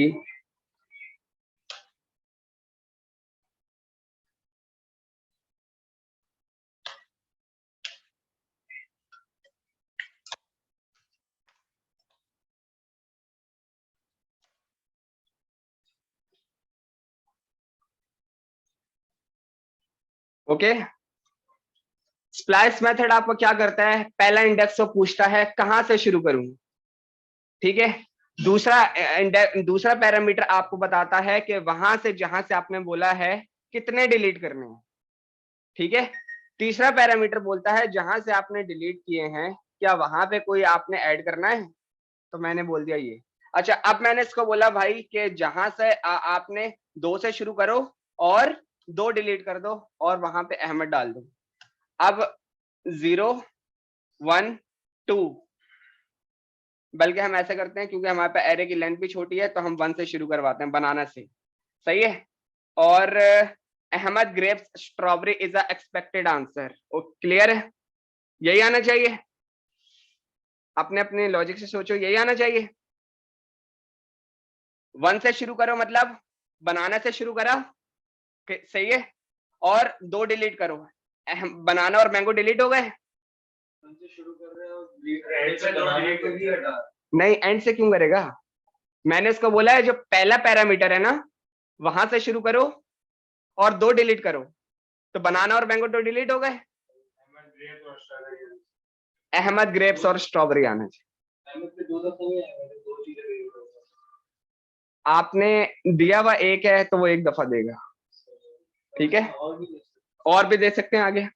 ओके। स्प्लाइस मेथड आपको क्या करता है, पहला इंडेक्स को पूछता है कहां से शुरू करूं। ठीक है, दूसरा पैरामीटर आपको बताता है कि वहां से जहां से आपने बोला है कितने डिलीट करने हैं। ठीक है, तीसरा पैरामीटर बोलता है जहां से आपने डिलीट किए हैं क्या वहां पे कोई आपने ऐड करना है, तो मैंने बोल दिया ये। अच्छा, अब मैंने इसको बोला भाई कि जहां से आपने 2 से शुरू करो और 2 डिलीट कर दो और वहां पे अहमद डाल दो। अब 0 1 2, बल्कि हम ऐसा करते हैं क्योंकि हमारे पास एरे की लेंथ भी छोटी है तो हम 1 से शुरू करवाते हैं, बनाना से। सही है। और Ahmad grapes strawberry is a expected answer. Clear है, यही आना चाहिए। अपने अपने लॉजिक से सोचो, यही आना चाहिए। 1 से शुरू करो मतलब बनाना से शुरू करा, सही है। और 2 डिलीट करो, बनाना और मैंगो डिलीट हो गए। उनसे शुरू कर रहे हो एंड से बनाने को भी हटा। नहीं, एंड से क्यों करेगा, मैंने उसको बोला है जो पहला पैरामीटर है ना वहां से शुरू करो और 2 डिलीट करो, तो बनाना और मैंगो तो डिलीट हो गए। अहमद ग्रेप्स और स्ट्रॉबेरी आना चाहिए। अहमद पे 2 दफा हुए हैं, मैंने 2 चीजें दी। आपने दिया हुआ एक है तो वो 1 दफा देगा। ठीक है, और भी दे सकते हैं आगे।